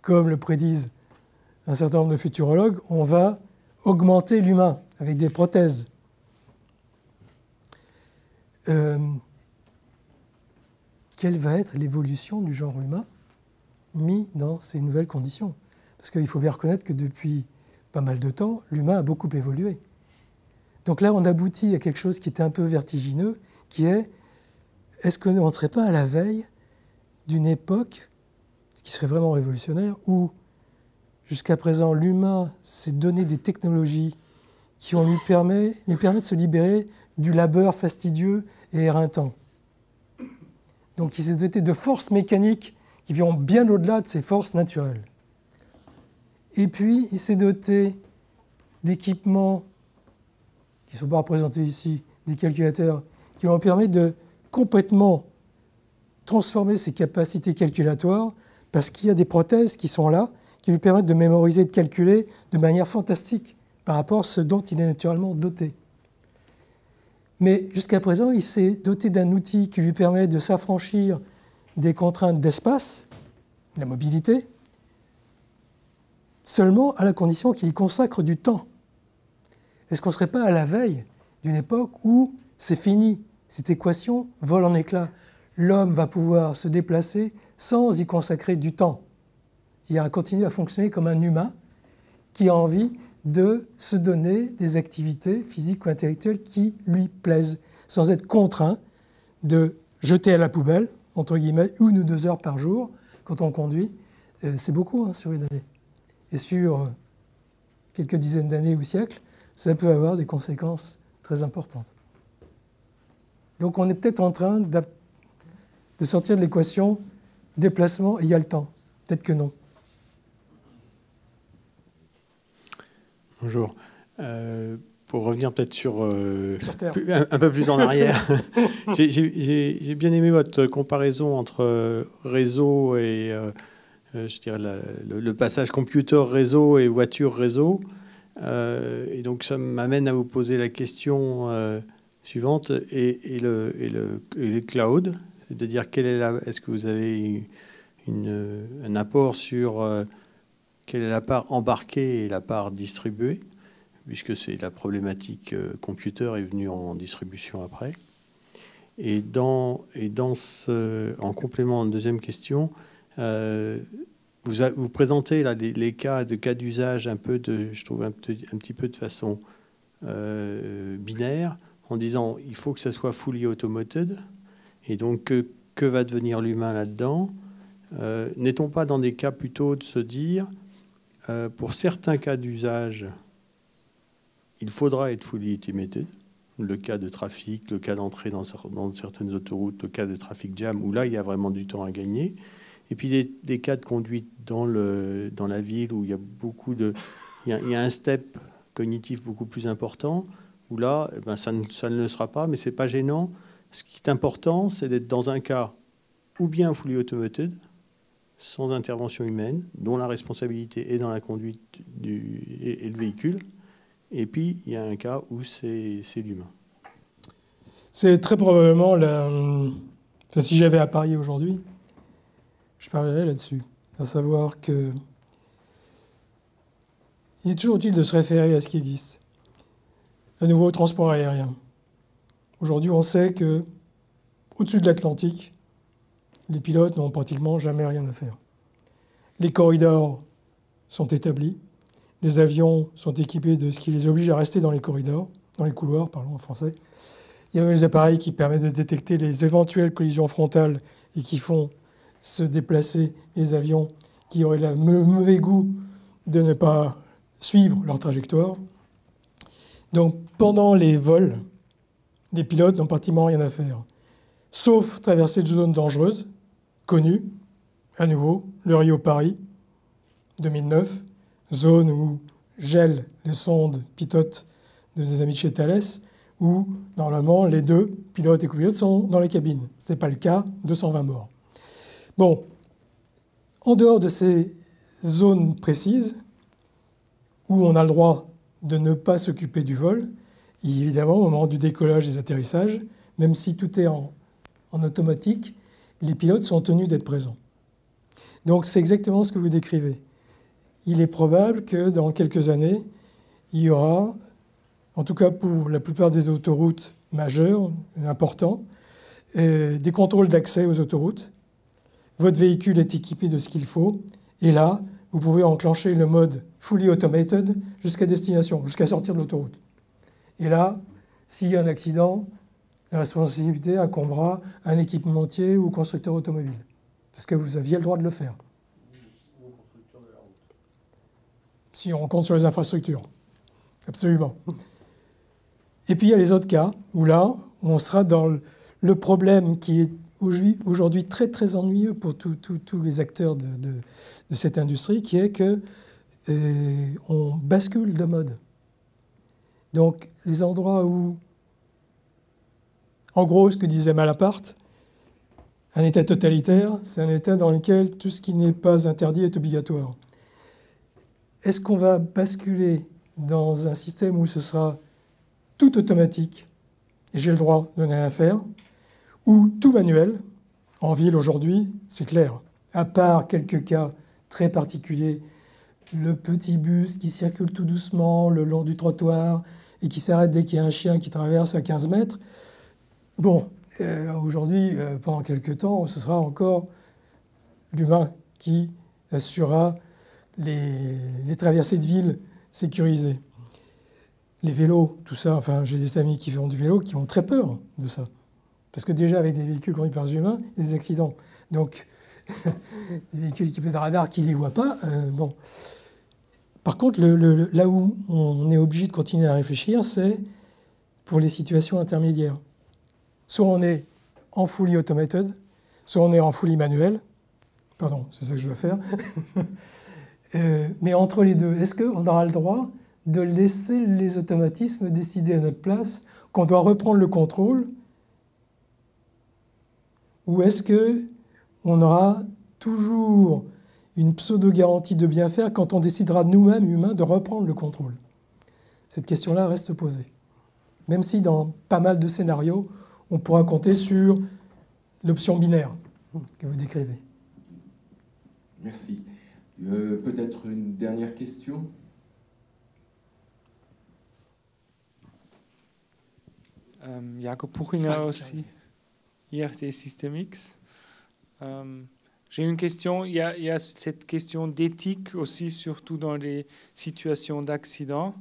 comme le prédisent un certain nombre de futurologues, on va augmenter l'humain avec des prothèses. Quelle va être l'évolution du genre humain mis dans ces nouvelles conditions? Parce qu'il faut bien reconnaître que depuis pas mal de temps, l'humain a beaucoup évolué. Donc là, on aboutit à quelque chose qui était un peu vertigineux, qui est, est-ce qu'on ne serait pas à la veille d'une époque, ce qui serait vraiment révolutionnaire, où jusqu'à présent, l'humain s'est donné des technologies qui lui permettent de se libérer du labeur fastidieux et éreintant. Donc il s'est doté de forces mécaniques qui vont bien au-delà de ses forces naturelles. Et puis, il s'est doté d'équipements qui ne sont pas représentés ici, des calculateurs, qui vont permettre de complètement transformer ses capacités calculatoires parce qu'il y a des prothèses qui sont là, qui lui permettent de mémoriser et de calculer de manière fantastique par rapport à ce dont il est naturellement doté. Mais jusqu'à présent, il s'est doté d'un outil qui lui permet de s'affranchir des contraintes d'espace, la mobilité, seulement à la condition qu'il y consacre du temps. Est-ce qu'on ne serait pas à la veille d'une époque où c'est fini, cette équation vole en éclats? L'homme va pouvoir se déplacer sans y consacrer du temps. C'est-à-dire continuer à fonctionner comme un humain qui a envie de se donner des activités physiques ou intellectuelles qui lui plaisent, sans être contraint de jeter à la poubelle, entre guillemets, 1 ou 2 heures par jour quand on conduit. C'est beaucoup sur une année. Et sur quelques dizaines d'années ou siècles, ça peut avoir des conséquences très importantes. Donc on est peut-être en train de sortir de l'équation déplacement égale temps. Peut-être que non. Bonjour. Pour revenir peut-être sur un peu plus en arrière, j'ai bien aimé votre comparaison entre réseau et je dirais le passage computer-réseau et voiture-réseau. Et donc ça m'amène à vous poser la question suivante. Et le cloud, c'est-à-dire est-ce que vous avez un apport sur quelle est la part embarquée et la part distribuée, puisque c'est la problématique computer est venue en distribution après. En complément, une deuxième question, vous présentez là les cas d'usage je trouve un petit peu de façon binaire, en disant il faut que ça soit fully automated, et donc que va devenir l'humain là-dedans? N'est-on pas dans des cas plutôt de se dire, pour certains cas d'usage, il faudra être fully automated, le cas de trafic, le cas d'entrée dans certaines autoroutes, le cas de trafic jam, où là il y a vraiment du temps à gagner. Et puis des cas de conduite dans la ville où il y a il y a un step cognitif beaucoup plus important, où là, eh ben, ça ne le sera pas, mais c'est pas gênant. Ce qui est important, c'est d'être dans un cas ou bien fully automated, sans intervention humaine, dont la responsabilité est dans la conduite et le véhicule. Et puis, il y a un cas où c'est l'humain. C'est très probablement si j'avais à parier aujourd'hui, je parierais là-dessus. À savoir que il est toujours utile de se référer à ce qui existe. À nouveau, au transport aérien. Aujourd'hui, on sait que au-dessus de l'Atlantique, les pilotes n'ont pratiquement jamais rien à faire. Les corridors sont établis. Les avions sont équipés de ce qui les oblige à rester dans les corridors, dans les couloirs, parlons en français. Il y a les appareils qui permettent de détecter les éventuelles collisions frontales et qui font se déplacer les avions qui auraient le mauvais goût de ne pas suivre leur trajectoire. Donc pendant les vols, les pilotes n'ont pratiquement rien à faire, sauf traverser de zones dangereuses, connues, à nouveau, le Rio-Paris, 2009, zone où gèlent les sondes pilotes de des amis de chez Thales, où normalement les deux, pilotes et copilotes, sont dans les cabines. Ce n'est pas le cas, 220 morts. Bon, en dehors de ces zones précises, où on a le droit de ne pas s'occuper du vol, évidemment, au moment du décollage et des atterrissages, même si tout est en automatique, les pilotes sont tenus d'être présents. Donc c'est exactement ce que vous décrivez. Il est probable que dans quelques années, il y aura, en tout cas pour la plupart des autoroutes majeures, importants, des contrôles d'accès aux autoroutes. Votre véhicule est équipé de ce qu'il faut, et là, vous pouvez enclencher le mode fully automated jusqu'à destination, jusqu'à sortir de l'autoroute. Et là, s'il y a un accident, la responsabilité incombera à un équipementier ou constructeur automobile, parce que vous aviez le droit de le faire. Si on compte sur les infrastructures. Absolument. Et puis il y a les autres cas, où là, on sera dans le problème qui est aujourd'hui très très ennuyeux pour tous les acteurs de cette industrie, qui est que on bascule de mode. Donc les endroits où, en gros, ce que disait Malaparte, un État totalitaire, c'est un État dans lequel tout ce qui n'est pas interdit est obligatoire. Est-ce qu'on va basculer dans un système où ce sera tout automatique, et j'ai le droit de ne rien faire, ou tout manuel? En ville aujourd'hui, c'est clair. À part quelques cas très particuliers, le petit bus qui circule tout doucement le long du trottoir et qui s'arrête dès qu'il y a un chien qui traverse à 15 mètres. Bon, aujourd'hui, pendant quelques temps, ce sera encore l'humain qui assurera les traversées de ville sécurisées. Les vélos, tout ça, enfin, j'ai des amis qui font du vélo qui ont très peur de ça. Parce que déjà, avec des véhicules conduits par des humains, il y a des accidents. Donc, des véhicules équipés de radars qui ne les voient pas, bon. Par contre, là où on est obligé de continuer à réfléchir, c'est pour les situations intermédiaires. Soit on est en fully automated, soit on est en fully manuel. Pardon, c'est ça que je dois faire. Mais entre les deux, est-ce qu'on aura le droit de laisser les automatismes décider à notre place, qu'on doit reprendre le contrôle, ou est-ce qu'on aura toujours une pseudo-garantie de bien faire quand on décidera nous-mêmes, humains, de reprendre le contrôle? Cette question-là reste posée. Même si dans pas mal de scénarios, on pourra compter sur l'option binaire que vous décrivez. Merci. Peut-être une dernière question? Jacob Poeginger aussi, IRT System X. J'ai une question. Il y a cette question d'éthique aussi, surtout dans les situations d'accident.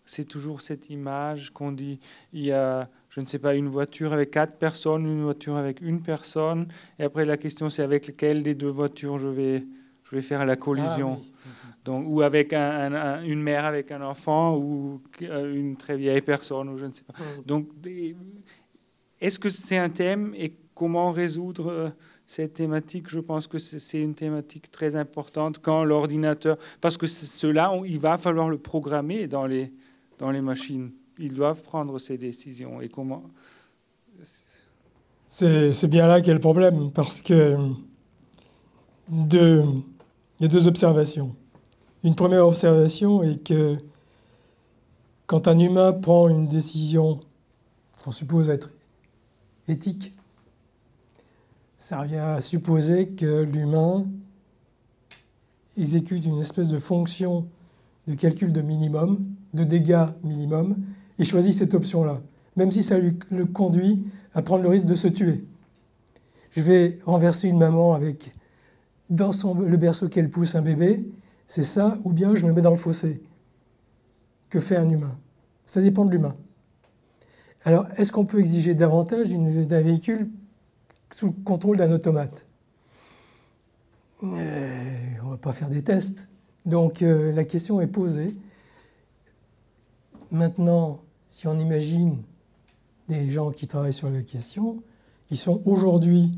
C'est toujours cette image qu'on dit, il y a, je ne sais pas, une voiture avec 4 personnes, une voiture avec une personne. Et après, la question, c'est avec laquelle des 2 voitures je vais faire la collision. Ah, oui. Donc, ou avec une mère avec un enfant, ou une très vieille personne, ou je ne sais pas. Donc, est-ce que c'est un thème et comment résoudre cette thématique? Je pense que c'est une thématique très importante quand l'ordinateur... Parce que cela, il va falloir le programmer dans les machines. Ils doivent prendre ces décisions. Et comment... C'est bien là qu'est le problème, parce que il y a 2 observations. Une première observation est que quand un humain prend une décision qu'on suppose être éthique, ça revient à supposer que l'humain exécute une espèce de fonction de calcul de minimum, de dégâts minimum, et choisit cette option-là, même si ça le conduit à prendre le risque de se tuer. Je vais renverser une maman avec, dans le berceau qu'elle pousse, un bébé, c'est ça, ou bien je me mets dans le fossé. Que fait un humain? Ça dépend de l'humain. Alors, est-ce qu'on peut exiger davantage d'un véhicule sous le contrôle d'un automate? On ne va pas faire des tests. Donc, la question est posée. Maintenant, si on imagine des gens qui travaillent sur la question, ils sont aujourd'hui,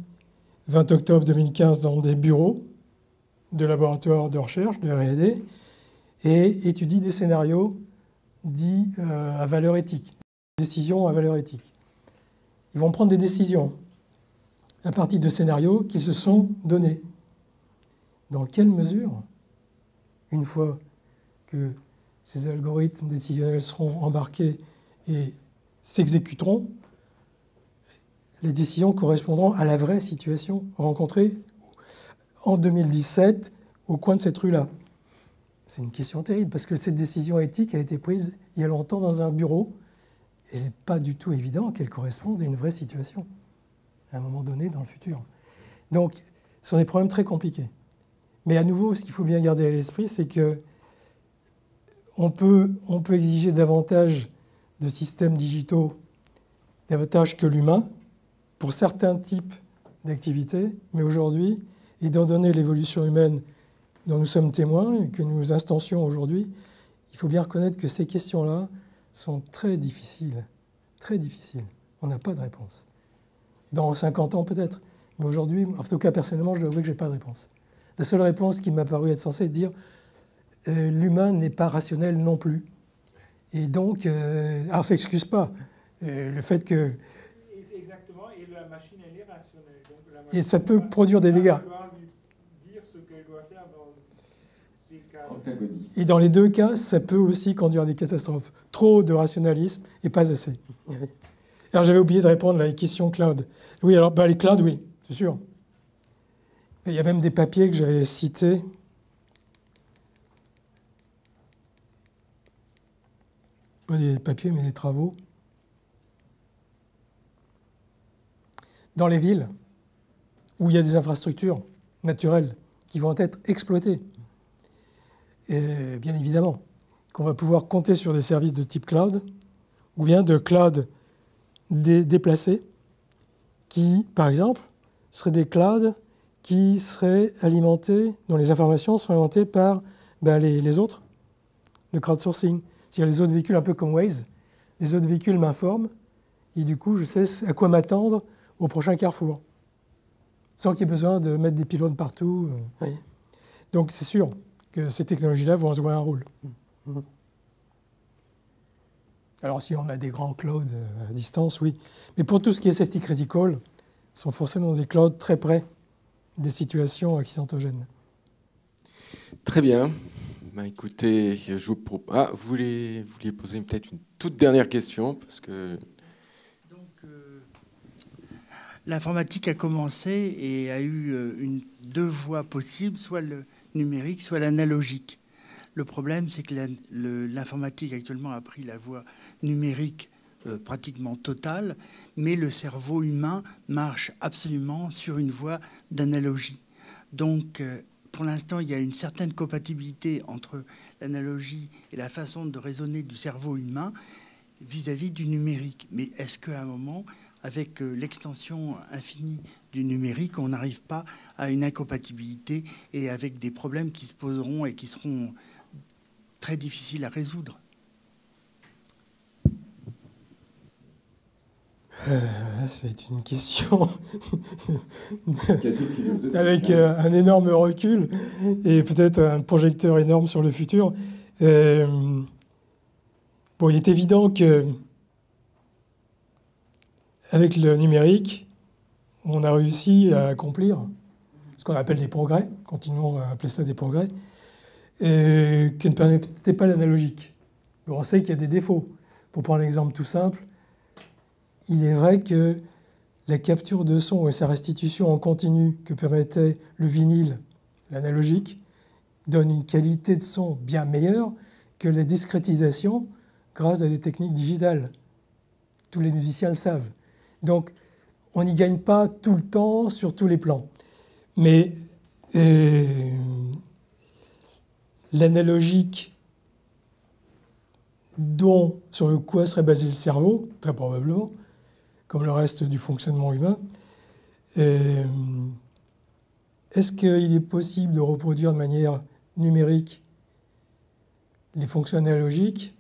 20 octobre 2015, dans des bureaux de laboratoires de recherche, de R&D, et étudient des scénarios dits à valeur éthique, décisions à valeur éthique. Ils vont prendre des décisions à partir de scénarios qui se sont donnés. Dans quelle mesure, une fois que ces algorithmes décisionnels seront embarqués et s'exécuteront, les décisions correspondront à la vraie situation rencontrée en 2017 au coin de cette rue-là? C'est une question terrible, parce que cette décision éthique a été prise il y a longtemps dans un bureau. Et il n'est pas du tout évident qu'elle corresponde à une vraie situation, à un moment donné dans le futur. Donc, ce sont des problèmes très compliqués. Mais à nouveau, ce qu'il faut bien garder à l'esprit, c'est qu'on peut exiger davantage de systèmes digitaux, davantage que l'humain, pour certains types d'activités. Mais aujourd'hui, étant donné l'évolution humaine dont nous sommes témoins et que nous instancions aujourd'hui, il faut bien reconnaître que ces questions-là sont très difficiles. Très difficiles. On n'a pas de réponse. Dans 50 ans, peut-être. Mais aujourd'hui, en tout cas, personnellement, je dois avouer que je n'ai pas de réponse. La seule réponse qui m'a paru être censée dire l'humain n'est pas rationnel non plus. Et donc, alors ça n'excuse pas le fait que... Exactement, et la machine, elle est rationnelle. Donc, la machine, et ça peut produire des dégâts. Dire ce qu'elle doit faire dans ces cas. Et dans les 2 cas, ça peut aussi conduire à des catastrophes. Trop de rationalisme et pas assez. Alors j'avais oublié de répondre à la question cloud. Oui, alors les clouds, oui, c'est sûr. Il y a même des papiers que j'avais cités. Pas des papiers, mais des travaux. Dans les villes, où il y a des infrastructures naturelles qui vont être exploitées, et bien évidemment, qu'on va pouvoir compter sur des services de type cloud, ou bien de cloud déplacés, qui, par exemple, seraient des clouds qui seraient alimentés, dont les informations seraient alimentées par les autres, le crowdsourcing. C'est-à-dire les autres véhicules, un peu comme Waze, les autres véhicules m'informent, et du coup, je sais à quoi m'attendre au prochain carrefour, sans qu'il y ait besoin de mettre des pylônes partout. Oui. Donc c'est sûr que ces technologies-là vont jouer un rôle. Alors si on a des grands clouds à distance, oui. Mais pour tout ce qui est safety critical, ce sont forcément des clouds très près des situations accidentogènes. Très bien. Écoutez, je vous propose... Ah, vous vouliez poser peut-être une toute dernière question, parce que... L'informatique a commencé et a eu 2 voies possibles, soit le numérique, soit l'analogique. Le problème, c'est que l'informatique actuellement a pris la voie numérique pratiquement totale, mais le cerveau humain marche absolument sur une voie d'analogie. Donc, pour l'instant, il y a une certaine compatibilité entre l'analogie et la façon de raisonner du cerveau humain vis-à-vis du numérique. Mais est-ce qu'à un moment, avec l'extension infinie du numérique, on n'arrive pas à une incompatibilité et avec des problèmes qui se poseront et qui seront très difficiles à résoudre? C'est une question avec un énorme recul et peut-être un projecteur énorme sur le futur. Bon, il est évident que avec le numérique, on a réussi à accomplir ce qu'on appelle des progrès, continuons à appeler ça des progrès, qui ne permettaient pas l'analogique. On sait qu'il y a des défauts. Pour prendre un exemple tout simple, il est vrai que la capture de son et sa restitution en continu que permettait le vinyle, l'analogique, donne une qualité de son bien meilleure que la discrétisation grâce à des techniques digitales. Tous les musiciens le savent. Donc, on n'y gagne pas tout le temps sur tous les plans. Mais l'analogique sur le quoi serait basé le cerveau, très probablement, comme le reste du fonctionnement humain. Est-ce qu'il est possible de reproduire de manière numérique les fonctions analogiques?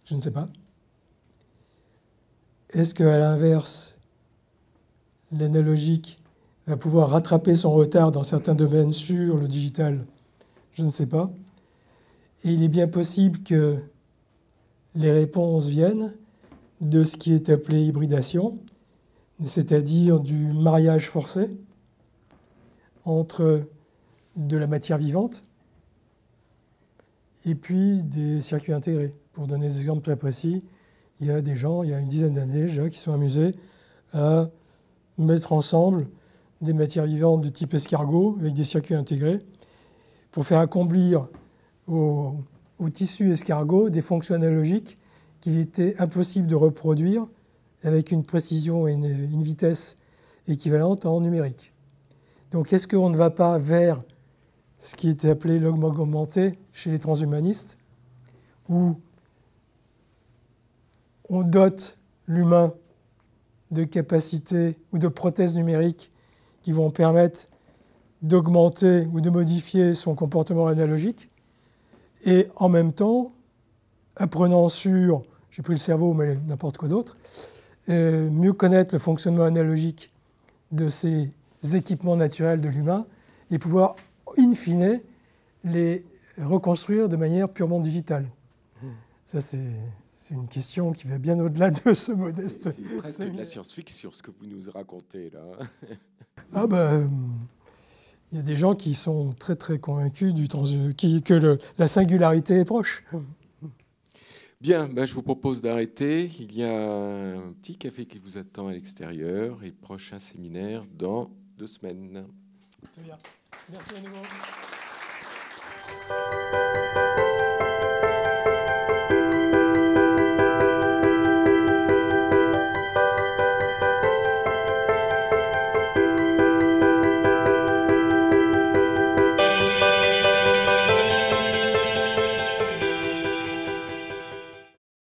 Je ne sais pas. Est-ce qu'à l'inverse, l'analogique va pouvoir rattraper son retard dans certains domaines sur le digital? Je ne sais pas. Et il est bien possible que les réponses viennent de ce qui est appelé hybridation, c'est-à-dire du mariage forcé entre de la matière vivante et puis des circuits intégrés. Pour donner des exemples très précis, il y a des gens, il y a une dizaine d'années déjà, qui sont amusés à mettre ensemble des matières vivantes de type escargot avec des circuits intégrés pour faire accomplir au tissu escargot des fonctions analogiques qu'il était impossible de reproduire avec une précision et une vitesse équivalentes en numérique. Donc est-ce qu'on ne va pas vers ce qui était appelé l'augmenté chez les transhumanistes, où on dote l'humain de capacités ou de prothèses numériques qui vont permettre d'augmenter ou de modifier son comportement analogique, et en même temps, apprenant sur, j'ai pris le cerveau, mais n'importe quoi d'autre, mieux connaître le fonctionnement analogique de ces équipements naturels de l'humain et pouvoir, in fine, les reconstruire de manière purement digitale. Ça, c'est une question qui va bien au-delà de ce modeste... C'est presque de la science-fiction, ce que vous nous racontez, là. Ah ben, il y a des gens qui sont très, très convaincus que la singularité est proche. Bien, je vous propose d'arrêter. Il y a un petit café qui vous attend à l'extérieur et prochain séminaire dans 2 semaines. Très bien. Merci à nouveau.